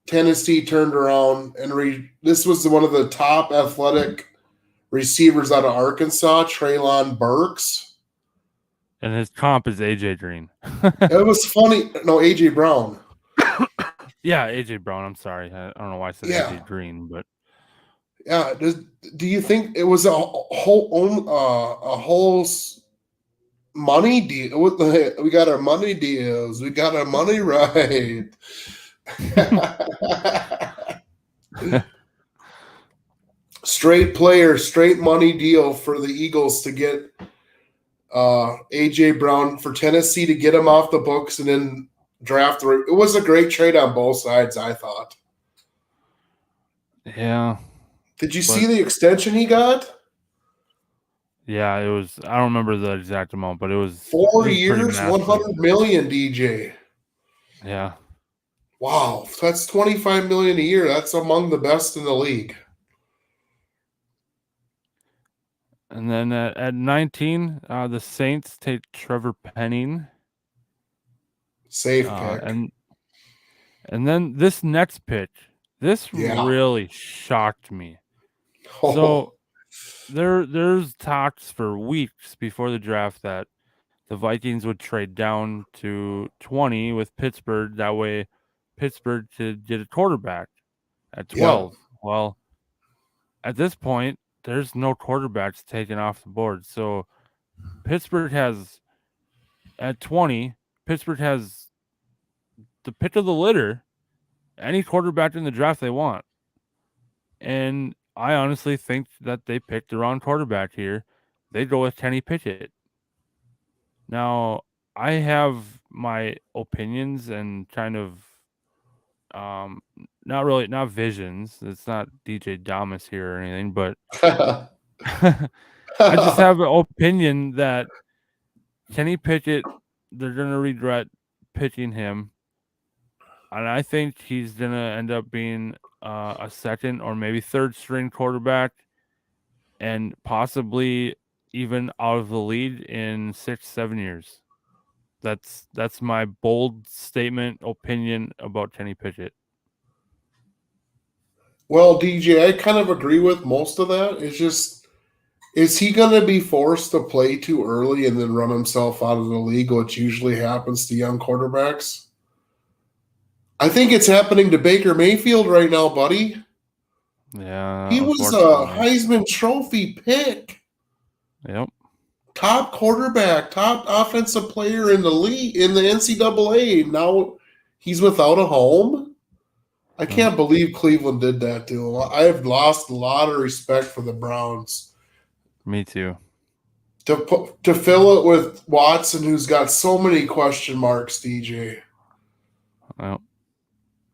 [SPEAKER 4] Tennessee turned around and this was one of the top athletic receivers out of Arkansas, Traylon Burks.
[SPEAKER 1] And his comp is AJ Green.
[SPEAKER 4] It was funny. No, AJ Brown.
[SPEAKER 1] Yeah, AJ Brown. I'm sorry. I don't know why I said AJ Green, but
[SPEAKER 4] yeah. Do you think it was a whole money deal? We got our money deals. We got our money right. Straight player, straight money deal for the Eagles to get AJ Brown for Tennessee to get him off the books and then draft. It was a great trade on both sides, I thought.
[SPEAKER 1] Yeah.
[SPEAKER 4] Did you see the extension he got?
[SPEAKER 1] Yeah, it was. I don't remember the exact amount, but it was
[SPEAKER 4] 4 years, $100 million, DJ.
[SPEAKER 1] Yeah.
[SPEAKER 4] Wow, that's $25 million a year. That's among the best in the league.
[SPEAKER 1] And then at 19, the Saints take Trevor Penning.
[SPEAKER 4] Safe pick.
[SPEAKER 1] And then this next pitch, really shocked me.
[SPEAKER 4] Oh.
[SPEAKER 1] So there's talks for weeks before the draft that the Vikings would trade down to 20 with Pittsburgh. That way, Pittsburgh could get a quarterback at 12. Yeah. Well, at this point, there's no quarterbacks taken off the board. So Pittsburgh has, at 20, Pittsburgh has the pick of the litter, any quarterback in the draft they want. And I honestly think that they picked the wrong quarterback here. They go with Kenny Pickett. Now, I have my opinions and kind of not visions. It's not DJ Damas here or anything, but I just have an opinion that Kenny Pickett, they're going to regret picking him. And I think he's going to end up being a second or maybe third string quarterback and possibly even out of the league in 6-7 years. That's my bold statement opinion about Kenny Pickett.
[SPEAKER 4] Well, DJ, I kind of agree with most of that. It's just, is he going to be forced to play too early and then run himself out of the league, which usually happens to young quarterbacks? I think it's happening to Baker Mayfield right now, buddy.
[SPEAKER 1] Yeah.
[SPEAKER 4] He was a Heisman Trophy pick.
[SPEAKER 1] Yep.
[SPEAKER 4] Top quarterback, top offensive player in the league, in the NCAA. Now he's without a home. I can't believe Cleveland did that to him. I have lost a lot of respect for the Browns.
[SPEAKER 1] Me too.
[SPEAKER 4] To fill it with Watson, who's got so many question marks, DJ.
[SPEAKER 1] Well,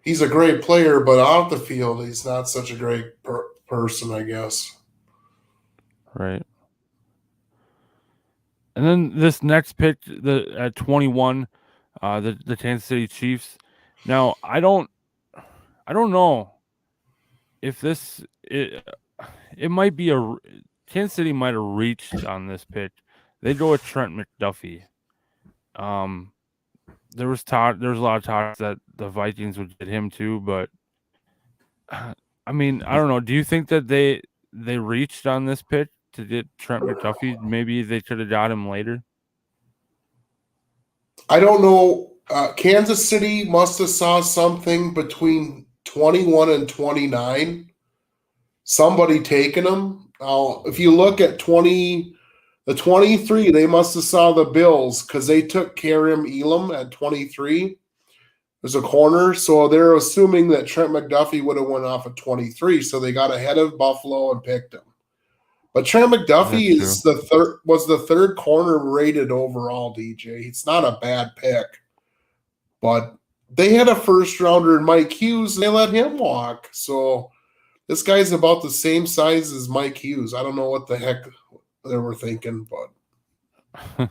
[SPEAKER 4] he's a great player, but off the field, he's not such a great person, I guess.
[SPEAKER 1] Right. And then this next pick, at 21, the Kansas City Chiefs. Now, I don't know if it might be Kansas City might have reached on this pick. They go with Trent McDuffie. There was a lot of talk that the Vikings would get him too, but I mean, I don't know. Do you think that they reached on this pick to get Trent McDuffie? Maybe they could have got him later.
[SPEAKER 4] I don't know. Kansas City must have saw something between 21 and 29. Somebody taking him. Now, if you look at the 23, they must have saw the Bills because they took Kareem Elam at 23 as a corner. So they're assuming that Trent McDuffie would have went off at 23. So they got ahead of Buffalo and picked him. But Trent McDuffie was the third corner rated overall, DJ. It's not a bad pick. But they had a first rounder in Mike Hughes and they let him walk. So this guy's about the same size as Mike Hughes. I don't know what the heck they were thinking, but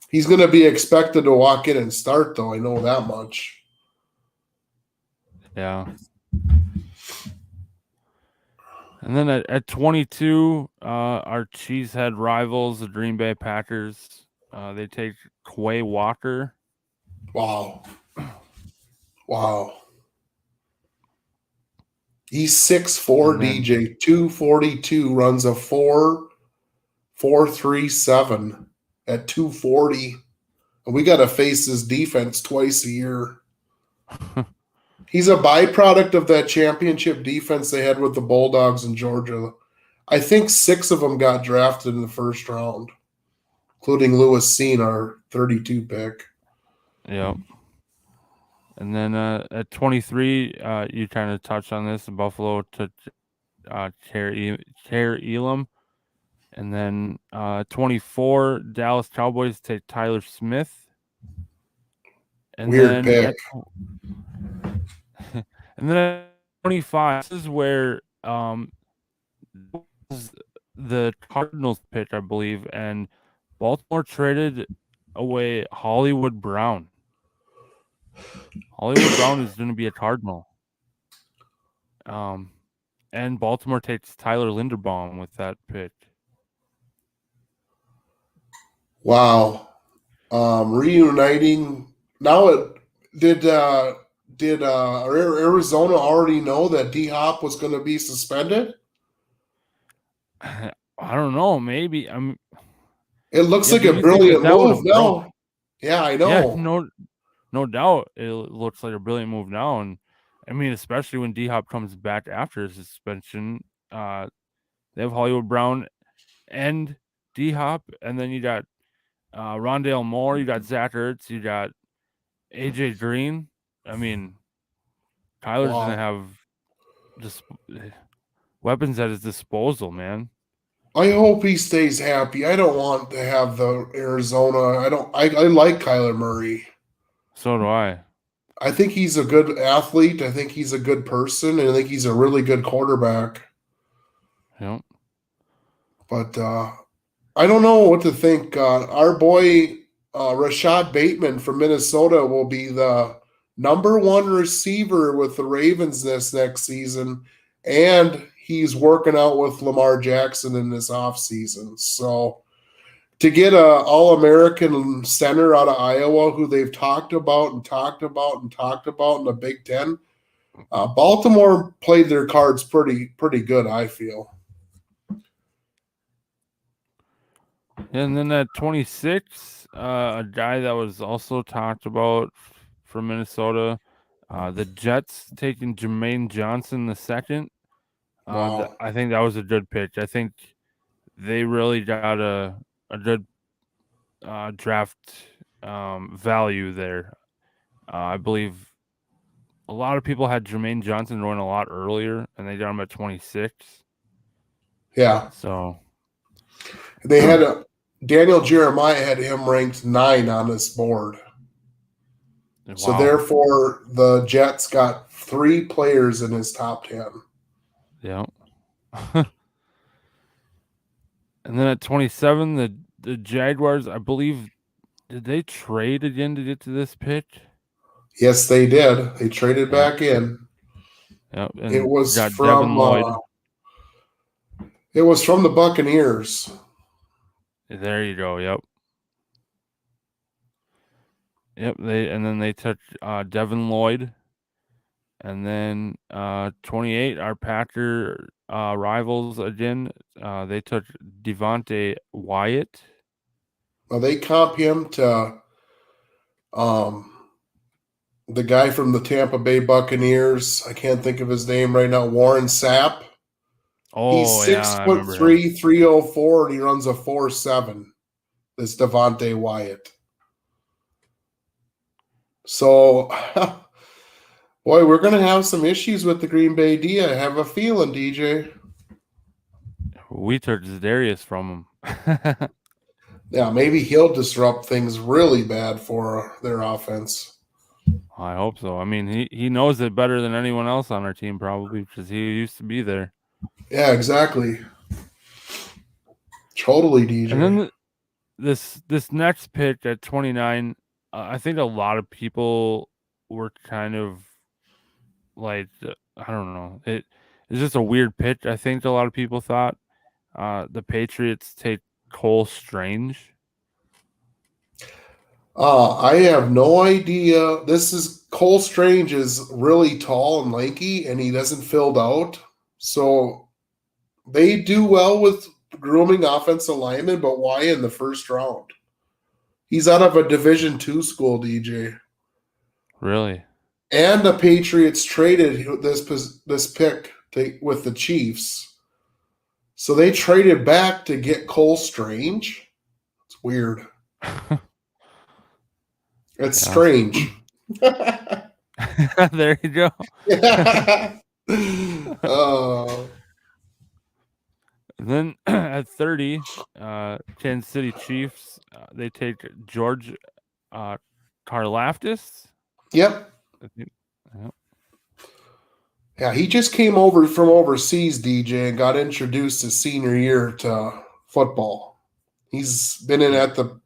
[SPEAKER 4] he's going to be expected to walk in and start, though. I know that much.
[SPEAKER 1] Yeah. And then at 22, our cheesehead rivals, the Green Bay Packers, they take Quay Walker.
[SPEAKER 4] Wow. Wow. He's 6'4",
[SPEAKER 1] And then
[SPEAKER 4] DJ, 242, runs a 4.437 at 240. And we got to face his defense twice a year. He's a byproduct of that championship defense they had with the Bulldogs in Georgia. I think 6 of them got drafted in the first round, including Lewis Seen, our 32 pick.
[SPEAKER 1] yep. And then at 23, you kind of touched on this. Buffalo took Chair Elam. And then 24, Dallas Cowboys take Tyler Smith. And
[SPEAKER 4] Weird
[SPEAKER 1] then
[SPEAKER 4] pick.
[SPEAKER 1] at 25, this is where the Cardinals pick, I believe, and Baltimore traded away Hollywood Brown. Hollywood Brown is going to be a Cardinal. And Baltimore takes Tyler Linderbaum with that pick.
[SPEAKER 4] Wow. Reuniting. Now, did Arizona already know that D-Hop was going to be suspended?
[SPEAKER 1] I don't know. Maybe
[SPEAKER 4] It looks
[SPEAKER 1] yeah,
[SPEAKER 4] like
[SPEAKER 1] but
[SPEAKER 4] a
[SPEAKER 1] you think
[SPEAKER 4] brilliant
[SPEAKER 1] that would
[SPEAKER 4] move
[SPEAKER 1] have broke?
[SPEAKER 4] now. Yeah, I
[SPEAKER 1] Yeah,
[SPEAKER 4] know.
[SPEAKER 1] no doubt. It looks like a brilliant move now, and I mean, especially when D-Hop comes back after his suspension. They have Hollywood Brown and D-Hop, and then you got Rondale Moore, you got Zach Ertz, you got AJ Green. I mean, Kyler's gonna
[SPEAKER 4] Wow.
[SPEAKER 1] have just weapons at his disposal, man.
[SPEAKER 4] I hope he stays happy. I don't want to have the Arizona. I like Kyler Murray.
[SPEAKER 1] So do I.
[SPEAKER 4] I think he's a good athlete. I think he's a good person, and I think he's a really good quarterback.
[SPEAKER 1] Yep.
[SPEAKER 4] But I don't know what to think. Our boy Rashad Bateman from Minnesota will be the number 1 receiver with the Ravens this next season, and he's working out with Lamar Jackson in this offseason. So to get a All-American center out of Iowa who they've talked about in the Big Ten, Baltimore played their cards pretty good, I feel.
[SPEAKER 1] And then at 26, a guy that was also talked about from Minnesota, the Jets taking Jermaine Johnson the second.
[SPEAKER 4] Wow.
[SPEAKER 1] I think that was a good pick. I think they really got a good draft value there. I believe a lot of people had Jermaine Johnson going a lot earlier, and they got him at 26.
[SPEAKER 4] Yeah.
[SPEAKER 1] So
[SPEAKER 4] They had Daniel Jeremiah had him ranked 9 on this board. So
[SPEAKER 1] wow.
[SPEAKER 4] therefore, the Jets got 3 players in his top 10.
[SPEAKER 1] Yeah. And then at 27, the Jaguars, I believe, did they trade again to get to this pick?
[SPEAKER 4] Yes, they did. They traded back in.
[SPEAKER 1] Yep. And
[SPEAKER 4] It was
[SPEAKER 1] got
[SPEAKER 4] from
[SPEAKER 1] Devin Lloyd.
[SPEAKER 4] It was from the Buccaneers.
[SPEAKER 1] There you go. Yep. Yep. They took Devin Lloyd. And then 28, our Packer rivals again. They took Devontae Wyatt.
[SPEAKER 4] Well, they comp him to the guy from the Tampa Bay Buccaneers. I can't think of his name right now. Warren Sapp.
[SPEAKER 1] Oh,
[SPEAKER 4] He's
[SPEAKER 1] yeah, I remember him.
[SPEAKER 4] 6'3", 304, and he runs a 4.7. This Devontae Wyatt. So, boy, we're going to have some issues with the Green Bay D. I have a feeling, DJ.
[SPEAKER 1] We took Zadarius from him.
[SPEAKER 4] Yeah, maybe he'll disrupt things really bad for their offense.
[SPEAKER 1] I hope so. I mean, he knows it better than anyone else on our team, probably, because he used to be there.
[SPEAKER 4] Yeah, exactly. Totally, DJ.
[SPEAKER 1] And then this next pick at 29, I think a lot of people were kind of like, I don't know. It's just a weird pick. I think a lot of people thought the Patriots take Cole Strange.
[SPEAKER 4] I have no idea. This is Cole Strange is really tall and lanky, and he doesn't filled out. So they do well with grooming offensive linemen, but why in the first round? He's out of a Division II school, DJ.
[SPEAKER 1] Really?
[SPEAKER 4] And the Patriots traded this pick with the Chiefs. So they traded back to get Cole Strange. It's weird. It's strange.
[SPEAKER 1] There you go. Then at 30, Kansas City Chiefs, they take George Karlaftis.
[SPEAKER 4] Yep.
[SPEAKER 1] Yep.
[SPEAKER 4] Yeah, he just came over from overseas, DJ, and got introduced his senior year to football. He's been in at the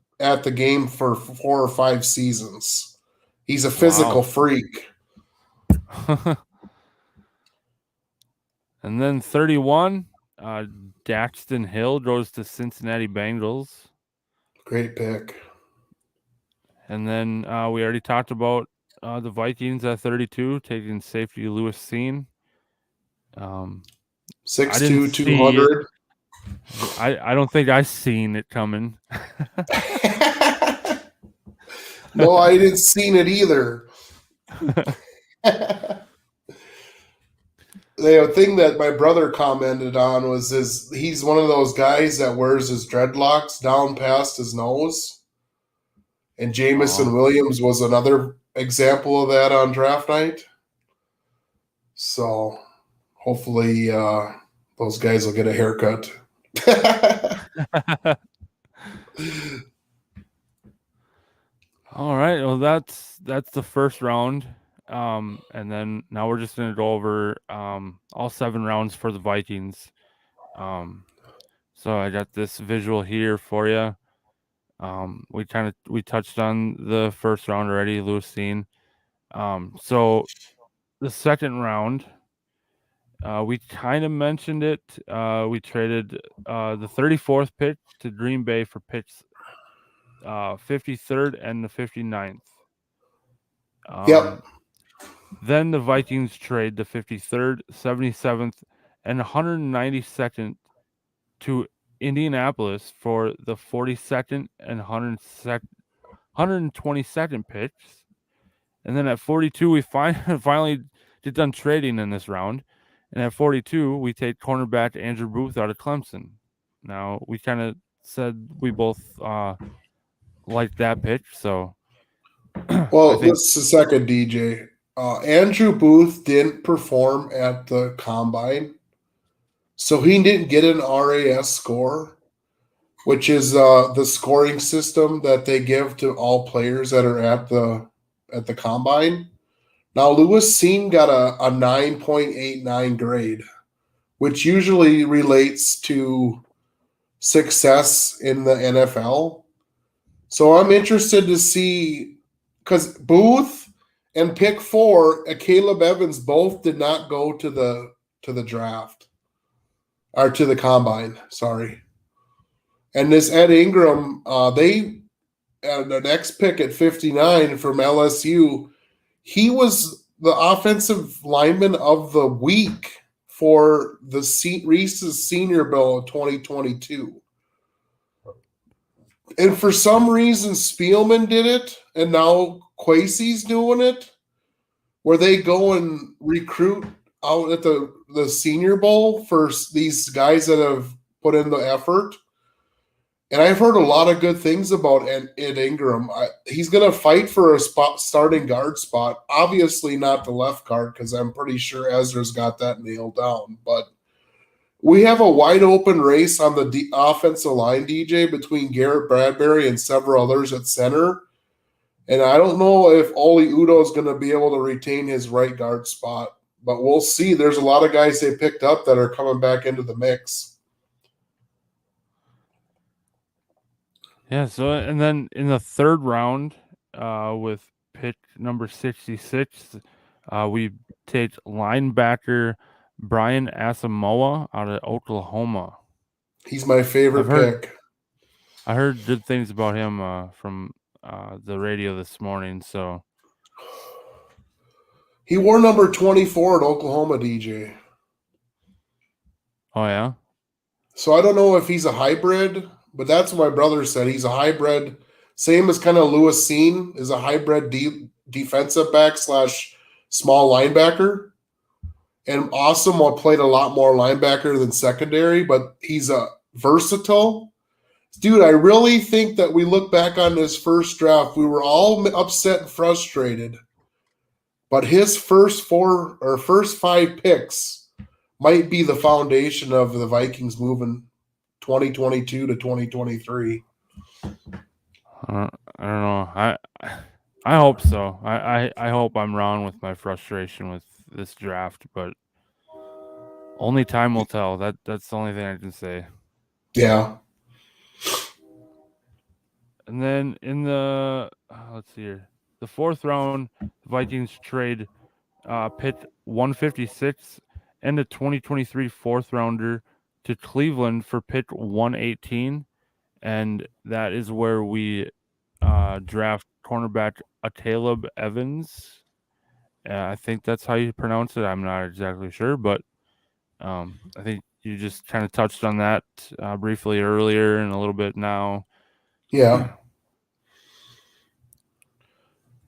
[SPEAKER 4] game for 4 or 5 seasons. He's a physical freak.
[SPEAKER 1] And then 31, Daxton Hill goes to Cincinnati Bengals.
[SPEAKER 4] Great pick.
[SPEAKER 1] And then we already talked about the Vikings at 32, taking safety Lewis Seen.
[SPEAKER 4] 6'2", 200.
[SPEAKER 1] I don't think I seen it coming.
[SPEAKER 4] No, I didn't seen it either. The thing that my brother commented on was he's one of those guys that wears his dreadlocks down past his nose. And Jamison Williams was another example of that on draft night. So hopefully those guys will get a haircut.
[SPEAKER 1] All right. Well, that's the first round. And then now we're just going to go over all 7 rounds for the Vikings. So I got this visual here for you. We touched on the first round already, Lewis Seen. So the second round, we kind of mentioned it. We traded the 34th pick to Green Bay for picks 53rd and the 59th.
[SPEAKER 4] Yep.
[SPEAKER 1] Then the Vikings trade the 53rd, 77th, and 192nd to Indianapolis for the 42nd and 122nd picks. And then at 42, we finally get done trading in this round. And at 42, we take cornerback Andrew Booth out of Clemson. Now, we kind of said we both liked that pick, so...
[SPEAKER 4] Well, this is the second, DJ. Andrew Booth didn't perform at the Combine, so he didn't get an RAS score, which is the scoring system that they give to all players that are at the Combine. Now, Lewis Seen got a 9.89 grade, which usually relates to success in the NFL. So I'm interested to see, because Booth and pick 4, Caleb Evans both did not go to the draft or to the Combine. Sorry. And this Ed Ingram, the next pick at 59 from LSU, he was the offensive lineman of the week for the Reese's Senior Bowl of 2022. And for some reason, Spielman did it, and now Kwesi's doing it, where they go and recruit out at the Senior Bowl for these guys that have put in the effort. And I've heard a lot of good things about Ed Ingram. He's going to fight for a starting guard spot. Obviously not the left guard, because I'm pretty sure Ezra's got that nailed down. But we have a wide open race on the offensive line, DJ, between Garrett Bradbury and several others at center. And I don't know if Oli Udoh is going to be able to retain his right guard spot. But we'll see. There's a lot of guys they picked up that are coming back into the mix.
[SPEAKER 1] Yeah, so and then in the third round, with pick number 66, we take linebacker Brian Asamoah out of Oklahoma.
[SPEAKER 4] He's my favorite pick.
[SPEAKER 1] I heard good things about him from the radio this morning. So
[SPEAKER 4] He wore number 24 at Oklahoma, DJ.
[SPEAKER 1] oh yeah,
[SPEAKER 4] So I don't know if he's a hybrid, but that's what my brother said. He's a hybrid, same as kind of Lewis Seen is a hybrid defensive back / small linebacker. And Awesome played a lot more linebacker than secondary, but he's a versatile. Dude, I really think that we look back on this first draft, we were all upset and frustrated. But his first 5 picks might be the foundation of the Vikings moving 2022 to 2023.
[SPEAKER 1] I don't know. I hope so. I hope I'm wrong with my frustration with this draft, but only time will tell. That's the only thing I can say.
[SPEAKER 4] Yeah.
[SPEAKER 1] And then in the let's see here, the 4th round, the Vikings trade pick 156 and a 2023 4th rounder to Cleveland for pick 118, and that is where we draft cornerback Caleb Evans. I think that's how you pronounce it. I'm not exactly sure, but I think you just kind of touched on that briefly earlier and a little bit now.
[SPEAKER 4] Yeah.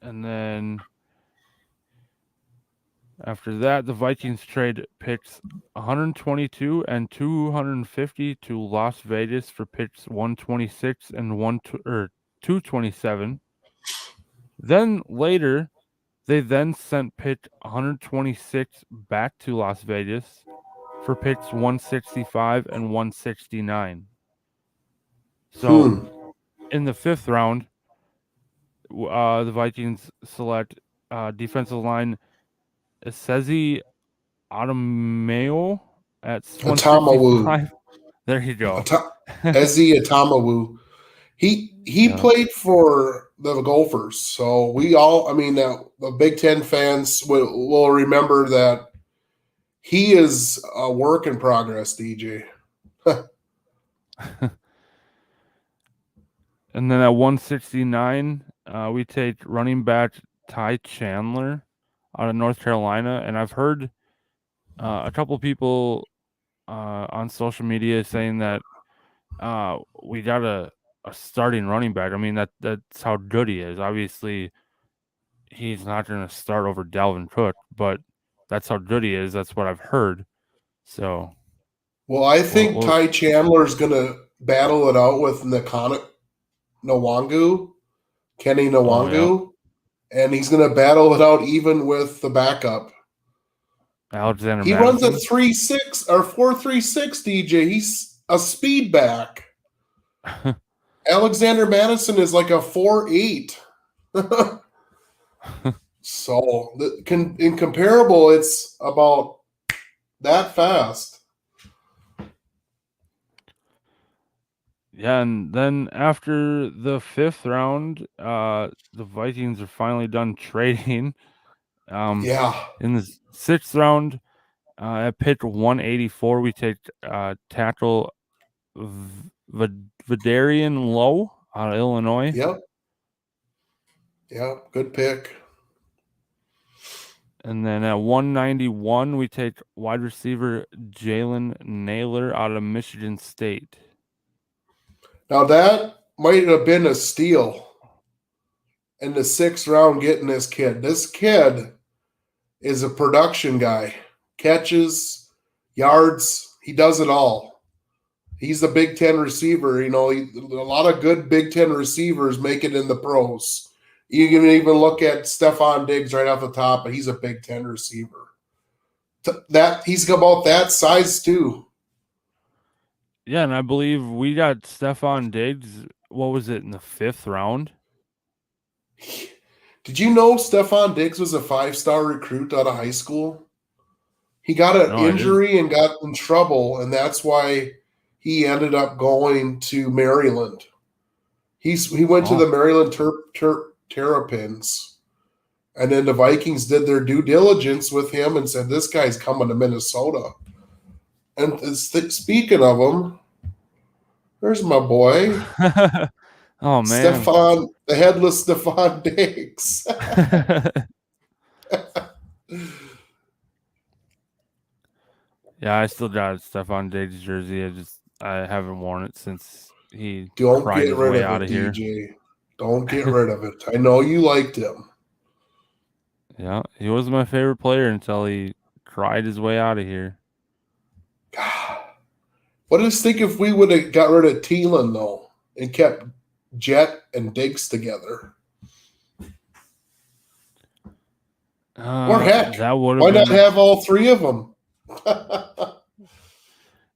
[SPEAKER 1] And then after that, the Vikings trade picks 122 and 250 to Las Vegas for picks 126 and 227. Then later, they then sent pick 126 back to Las Vegas for picks 165 and 169. So in the 5th round, the Vikings select defensive line Sezi Adameo at 165. There you go.
[SPEAKER 4] Ezi Atamawu. He played for the Gophers, so we all, the Big Ten fans will remember that he is a work in progress, DJ.
[SPEAKER 1] And then at 169, we take running back Ty Chandler out of North Carolina, and I've heard a couple people on social media saying that we got a starting running back. I mean, that's how good he is. Obviously, he's not going to start over Dalvin Cook, but that's how good he is. That's what I've heard. So,
[SPEAKER 4] well, I think Ty Chandler is going to battle it out with Kenny Nwangu, and he's going to battle it out even with the backup.
[SPEAKER 1] Alexander
[SPEAKER 4] he
[SPEAKER 1] Madison.
[SPEAKER 4] Runs a 3.6 or 4.36, DJ. He's a speed back. Alexander Madison is like a 4.8. So in comparable, it's about that fast.
[SPEAKER 1] Yeah, and then after the 5th round, the Vikings are finally done trading. In the 6th round, at pick 184, we take tackle Vidarian Lowe out of Illinois.
[SPEAKER 4] Yep, good pick.
[SPEAKER 1] And then at 191, we take wide receiver Jalen Naylor out of Michigan State.
[SPEAKER 4] Now that might have been a steal in the 6th round getting this kid. This kid is a production guy. Catches, yards, he does it all. He's the Big Ten receiver. A lot of good Big Ten receivers make it in the pros. You can even look at Stephon Diggs right off the top, but he's a Big Ten receiver. He's about that size too.
[SPEAKER 1] Yeah, and I believe we got Stephon Diggs. What was it, in the 5th round?
[SPEAKER 4] Did you know Stephon Diggs was a 5-star recruit out of high school? He got an injury and got in trouble, and that's why he ended up going to Maryland. He went to the Maryland Terrapins, and then the Vikings did their due diligence with him and said, this guy's coming to Minnesota. And speaking of him, there's my boy.
[SPEAKER 1] Oh man.
[SPEAKER 4] The headless Stephon Diggs.
[SPEAKER 1] Yeah, I still got Stephon Diggs jersey. I haven't worn it since he
[SPEAKER 4] Don't
[SPEAKER 1] cried
[SPEAKER 4] get
[SPEAKER 1] his
[SPEAKER 4] rid
[SPEAKER 1] way
[SPEAKER 4] of
[SPEAKER 1] out
[SPEAKER 4] it,
[SPEAKER 1] of here.
[SPEAKER 4] DJ. Don't get rid of it. I know you liked him.
[SPEAKER 1] Yeah, he was my favorite player until he cried his way out of here.
[SPEAKER 4] What do you think if we would have got rid of Thielen, though, and kept Jet and Diggs together? Or heck,
[SPEAKER 1] That would have
[SPEAKER 4] why not
[SPEAKER 1] been
[SPEAKER 4] have all three of them?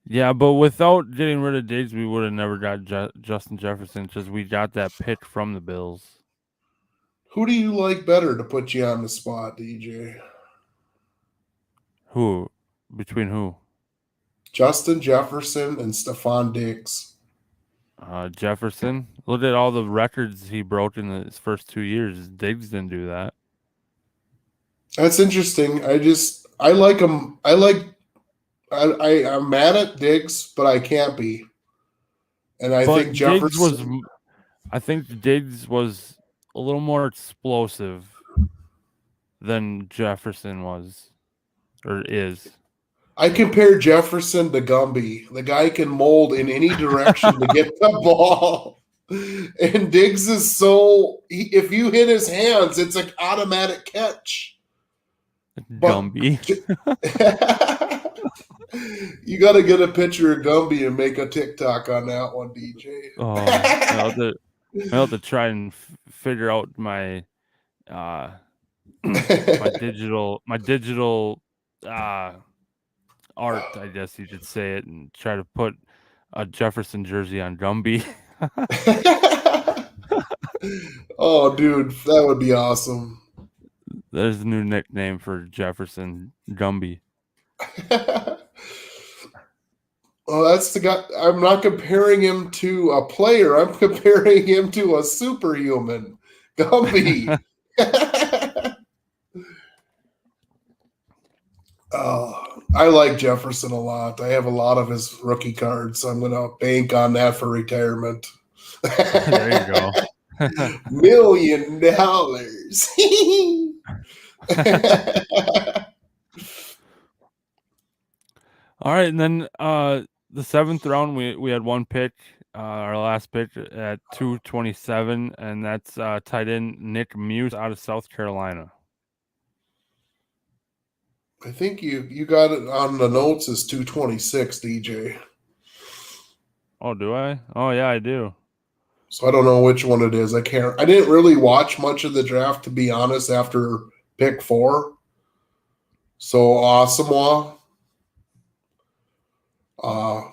[SPEAKER 1] yeah, but without getting rid of Diggs, we would have never got Justin Jefferson because we got that pick from the Bills.
[SPEAKER 4] Who do you like better to put you on the spot, DJ?
[SPEAKER 1] Who? Between who?
[SPEAKER 4] Justin Jefferson and Stephon Diggs.
[SPEAKER 1] Jefferson. Look at all the records he broke in his first 2 years. Diggs didn't do that.
[SPEAKER 4] That's interesting. I like him. I'm mad at Diggs, but I can't be. And I think Jefferson.
[SPEAKER 1] I think Diggs was a little more explosive than Jefferson was or is.
[SPEAKER 4] I compare Jefferson to Gumby. The guy can mold in any direction to get the ball. And Diggs is if you hit his hands, it's an automatic catch.
[SPEAKER 1] Gumby.
[SPEAKER 4] You got to get a picture of Gumby and make a TikTok on that one, DJ.
[SPEAKER 1] Oh, I'll have to try and figure out my my digital art, I guess you could say it, and try to put a Jefferson jersey on Gumby.
[SPEAKER 4] Oh, dude, that would be awesome.
[SPEAKER 1] There's a new nickname for Jefferson, Gumby.
[SPEAKER 4] Well, that's the guy. I'm not comparing him to a player. I'm comparing him to a superhuman. Gumby. I like Jefferson a lot. I have a lot of his rookie cards. So I'm going to bank on that for retirement.
[SPEAKER 1] There you go.
[SPEAKER 4] $1 million.
[SPEAKER 1] All right, and then the 7th round, we had one pick, our last pick at 227, and that's tight end Nick Muse out of South Carolina.
[SPEAKER 4] I think you got it on the notes as 226, DJ.
[SPEAKER 1] Oh, do I? Oh, yeah, I do.
[SPEAKER 4] So I don't know which one it is. I didn't really watch much of the draft, to be honest, after pick 4. So Asamoah.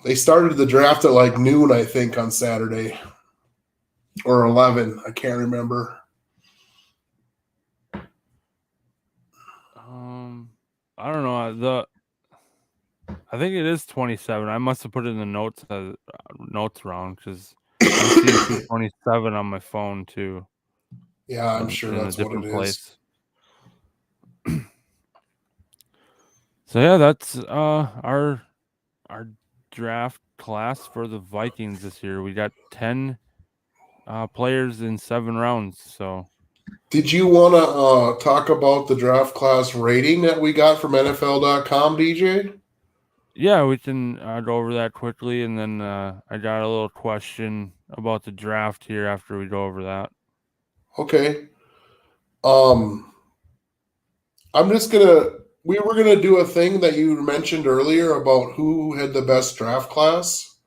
[SPEAKER 4] They started the draft at like noon, I think, on Saturday. Or 11. I can't remember.
[SPEAKER 1] I don't know. I think it is 27. I must have put it in the notes wrong because I'm seeing 227 on my phone too.
[SPEAKER 4] Yeah, I'm sure that's what it is.
[SPEAKER 1] So yeah, that's our draft class for the Vikings this year. We got 10 players in 7 rounds. So
[SPEAKER 4] did you want to talk about the draft class rating that we got from NFL.com, DJ?
[SPEAKER 1] Yeah, we can go over that quickly, and then I got a little question about the draft here after we go over that.
[SPEAKER 4] Okay. We were gonna do a thing that you mentioned earlier about who had the best draft class.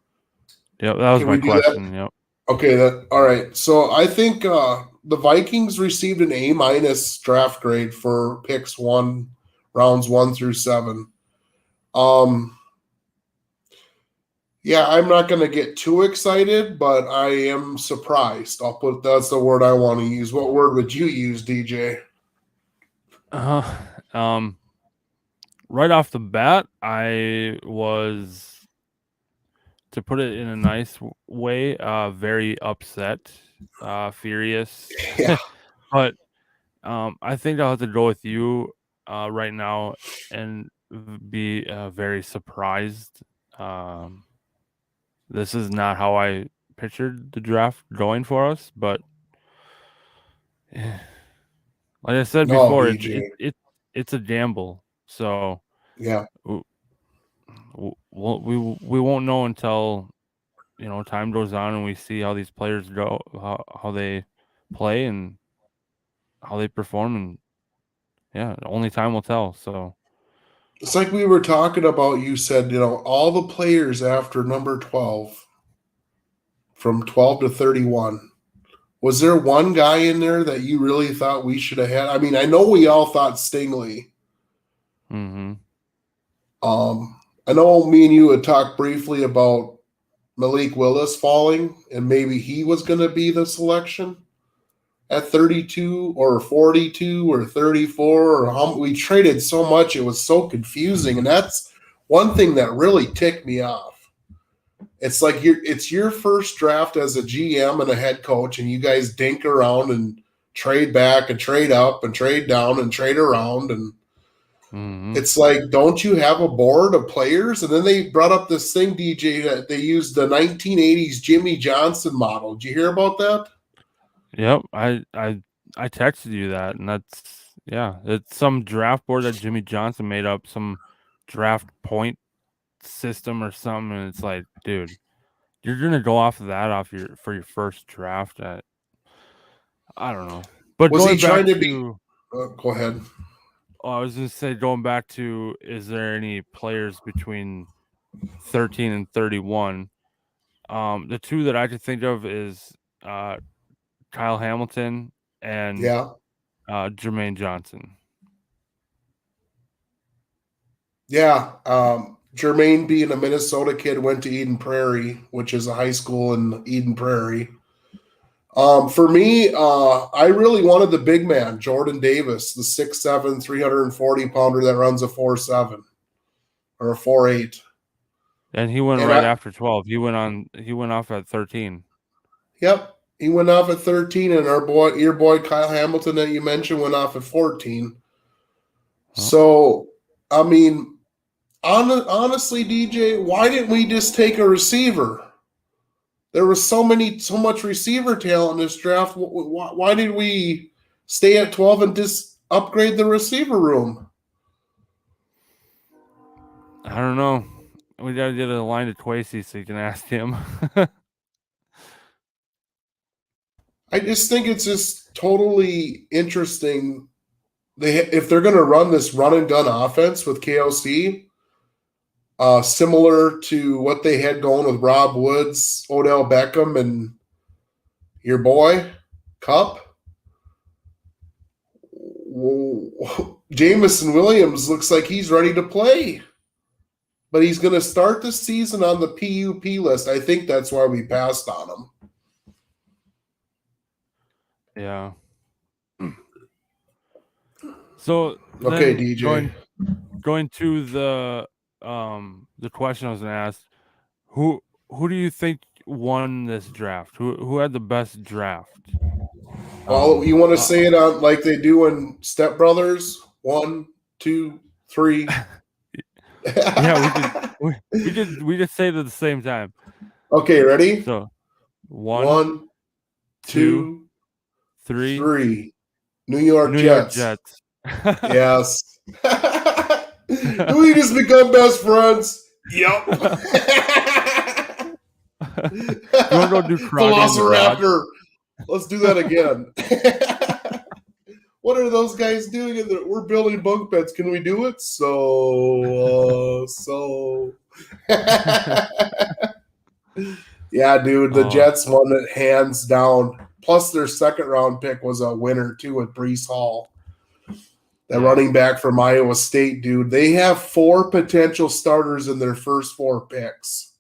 [SPEAKER 1] Yep, that was my question. Yep.
[SPEAKER 4] Okay, all right. So I think the Vikings received an A- draft grade for picks rounds 1 through 7. Yeah, I'm not going to get too excited, but I am surprised. That's the word I want to use. What word would you use, DJ?
[SPEAKER 1] Right off the bat, I was, to put it in a nice way, very upset, furious.
[SPEAKER 4] Yeah.
[SPEAKER 1] But I think I'll have to go with you right now and be very surprised. This is not how I pictured the draft going for us, but like I said
[SPEAKER 4] No,
[SPEAKER 1] before,
[SPEAKER 4] DJ.
[SPEAKER 1] it's a gamble. So
[SPEAKER 4] Yeah.
[SPEAKER 1] we won't know until time goes on and we see how these players go, how they play and how they perform, and only time will tell. So
[SPEAKER 4] It's like we were talking about, you said, all the players after number 12, from 12 to 31. Was there one guy in there that you really thought we should have had? I mean, I know we all thought Stingley.
[SPEAKER 1] mm-hmm.
[SPEAKER 4] I know me and you had talked briefly about Malik Willis falling, and maybe he was going to be the selection at 32 or 42 or 34, or how we traded so much. It was so confusing. And that's one thing that really ticked me off. It's like it's your first draft as a GM and a head coach, and you guys dink around and trade back and trade up and trade down and trade around. And it's like, don't you have a board of players? And then they brought up this thing, DJ, that they used the 1980s Jimmy Johnson model. Did you hear about that?
[SPEAKER 1] Yep, I texted you that, and it's some draft board that Jimmy Johnson made up, some draft point system or something, and it's like, dude, you're gonna go off of that for your first draft. I don't know, but
[SPEAKER 4] Was
[SPEAKER 1] going
[SPEAKER 4] he trying
[SPEAKER 1] back
[SPEAKER 4] to be? Go ahead.
[SPEAKER 1] I was gonna say, going back to, is there any players between 13 and 31? The two that I could think of is Kyle Hamilton and Jermaine Johnson.
[SPEAKER 4] Yeah. Jermaine, being a Minnesota kid, went to Eden Prairie, which is a high school in Eden Prairie. For me, I really wanted the big man, Jordan Davis, the 6'7", 340-pounder that runs a 4.7 or a 4.8.
[SPEAKER 1] And he went after 12. He went off at 13.
[SPEAKER 4] Yep. He went off at 13, and your boy Kyle Hamilton that you mentioned went off at 14. Oh. So, I mean, honestly, DJ, why didn't we just take a receiver? There was so much receiver talent in this draft. Why did we stay at 12 and just upgrade the receiver room?
[SPEAKER 1] I don't know. We got to get a line to Kwesi so you can ask him.
[SPEAKER 4] I just think it's just totally interesting. If they're going to run this run and gun offense with KOC, similar to what they had going with Rob Woods, Odell Beckham, and your boy Cup, Jamison Williams looks like he's ready to play. But he's going to start the season on the PUP list. I think that's why we passed on him.
[SPEAKER 1] Yeah. So
[SPEAKER 4] okay, DJ.
[SPEAKER 1] Going to the question I was going to ask, who do you think won this draft? Who had the best draft?
[SPEAKER 4] Well, you want to say it on like they do in Step Brothers? 1, 2, 3.
[SPEAKER 1] Yeah, we just say it at the same time.
[SPEAKER 4] Okay, ready?
[SPEAKER 1] So
[SPEAKER 4] 1, 2, 3. New York Jets. Yes. Do we just become best friends? Yep.
[SPEAKER 1] You want to go do
[SPEAKER 4] Velociraptor. Let's do that again. What are those guys doing? We're building bunk beds. Can we do it? Yeah, dude. The Jets won it hands down. Plus, their second round pick was a winner too with Breece Hall, the running back from Iowa State, dude. They have 4 potential starters in their first 4 picks.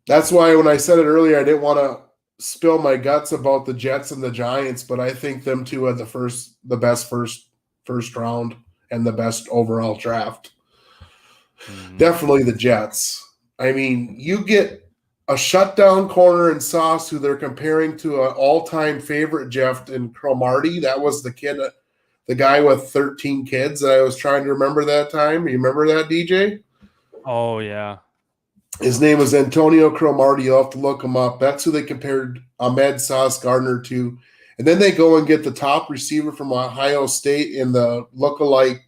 [SPEAKER 4] That's why when I said it earlier, I didn't want to spill my guts about the Jets and the Giants, but I think them two had the best first round and the best overall draft. Mm-hmm. Definitely the Jets. I mean, you get a shutdown corner in Sauce, who they're comparing to an all-time favorite, Jeff, in Cromartie. That was the guy with 13 kids that I was trying to remember that time. You remember that, DJ?
[SPEAKER 1] Oh, yeah.
[SPEAKER 4] His name was Antonio Cromartie. You'll have to look him up. That's who they compared Ahmed Sauce Gardner to. And then they go and get the top receiver from Ohio State in the lookalike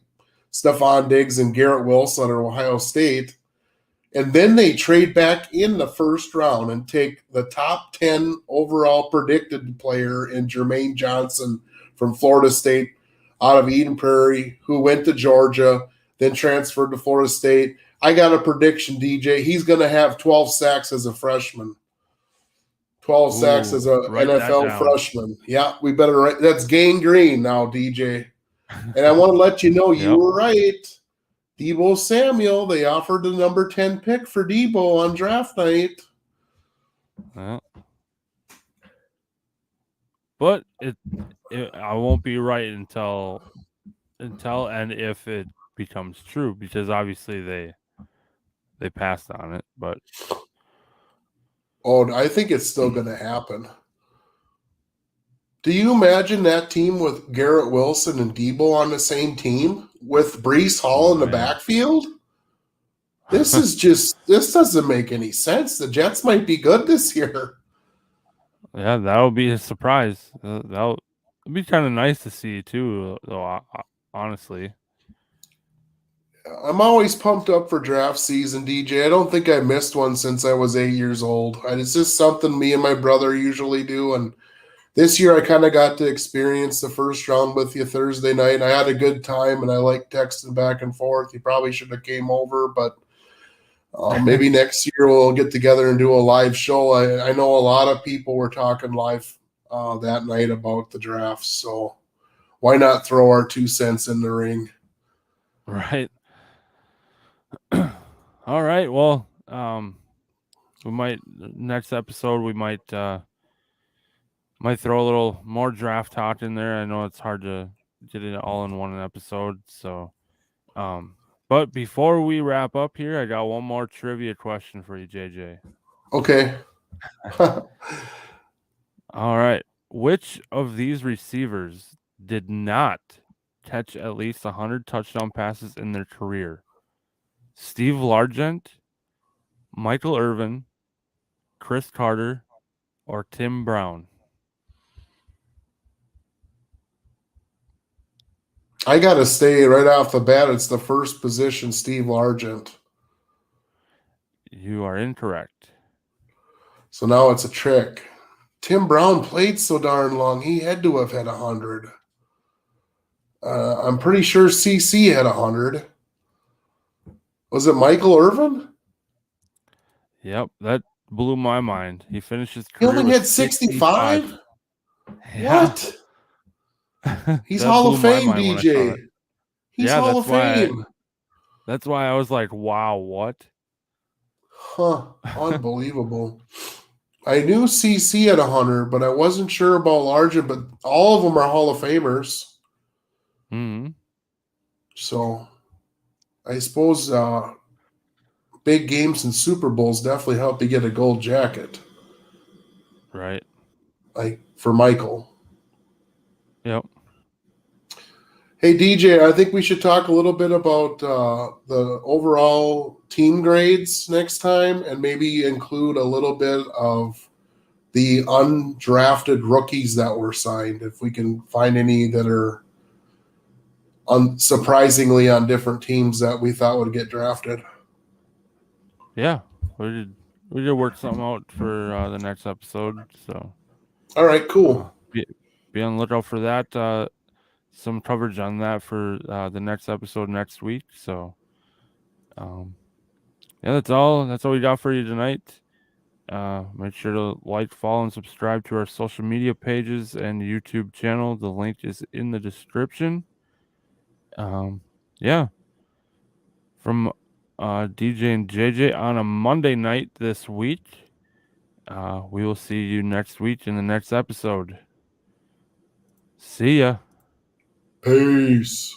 [SPEAKER 4] Stephon Diggs and Garrett Wilson at Ohio State. And then they trade back in the first round and take the top 10 overall predicted player in Jermaine Johnson from Florida State out of Eden Prairie, who went to Georgia, then transferred to Florida State. I got a prediction, DJ. He's going to have 12 sacks as a freshman. 12 sacks as an NFL freshman. Yeah, we better write. That's Gang Green now, DJ. And I want to let you know you were right. Deebo Samuel, they offered the number 10 pick for Deebo on draft night.
[SPEAKER 1] Well, but I won't be right until and if it becomes true, because obviously they passed on it. But
[SPEAKER 4] I think it's still going to happen. Do you imagine that team with Garrett Wilson and Deebo on the same team with Breece Hall in the backfield? This doesn't make any sense. The Jets might be good this year.
[SPEAKER 1] Yeah, that'll be a surprise. That'll be kind of nice to see too, though, honestly.
[SPEAKER 4] I'm always pumped up for draft season, DJ. I don't think I missed one since I was 8 years old. It's just something me and my brother usually do, and this year I kind of got to experience the first round with you Thursday night. I had a good time, and I like texting back and forth. You probably should have came over, but maybe next year we'll get together and do a live show. I know a lot of people were talking live that night about the draft, so why not throw our 2 cents in the ring?
[SPEAKER 1] Right. All right. Well, we might next episode we might throw a little more draft talk in there. I know it's hard to get it all in one episode, so but before we wrap up here, I got one more trivia question for you, JJ.
[SPEAKER 4] Okay.
[SPEAKER 1] All right. Which of these receivers did not catch at least 100 touchdown passes in their career? Steve Largent, Michael Irvin, Chris Carter, or Tim Brown?
[SPEAKER 4] I got to stay right off the bat. It's the first position, Steve Largent.
[SPEAKER 1] You are incorrect.
[SPEAKER 4] So now it's a trick. Tim Brown played so darn long, he had to have had 100. I'm pretty sure CC had 100. Was it Michael Irvin?
[SPEAKER 1] Yep, that blew my mind. He finished his career.
[SPEAKER 4] He only had 65?
[SPEAKER 1] Yeah.
[SPEAKER 4] What? He's Hall of Fame, DJ. He's Hall of Fame.
[SPEAKER 1] That's why I was like, wow, what?
[SPEAKER 4] Huh. Unbelievable. I knew CC had 100, but I wasn't sure about Largent, but all of them are Hall of Famers.
[SPEAKER 1] Mm-hmm.
[SPEAKER 4] So I suppose big games and Super Bowls definitely help you get a gold jacket.
[SPEAKER 1] Right.
[SPEAKER 4] Like for Michael.
[SPEAKER 1] Yep.
[SPEAKER 4] Hey, DJ, I think we should talk a little bit about the overall team grades next time and maybe include a little bit of the undrafted rookies that were signed, if we can find any that are surprisingly on different teams that we thought would get drafted.
[SPEAKER 1] Yeah, we did work something out for the next episode. So,
[SPEAKER 4] all right, cool.
[SPEAKER 1] Be on the lookout for that. Some coverage on that for the next episode next week. So, yeah, that's all we got for you tonight. Make sure to like, follow, and subscribe to our social media pages and YouTube channel. The link is in the description. Yeah. From DJ and JJ on a Monday night this week. We will see you next week in the next episode. See ya.
[SPEAKER 4] Peace.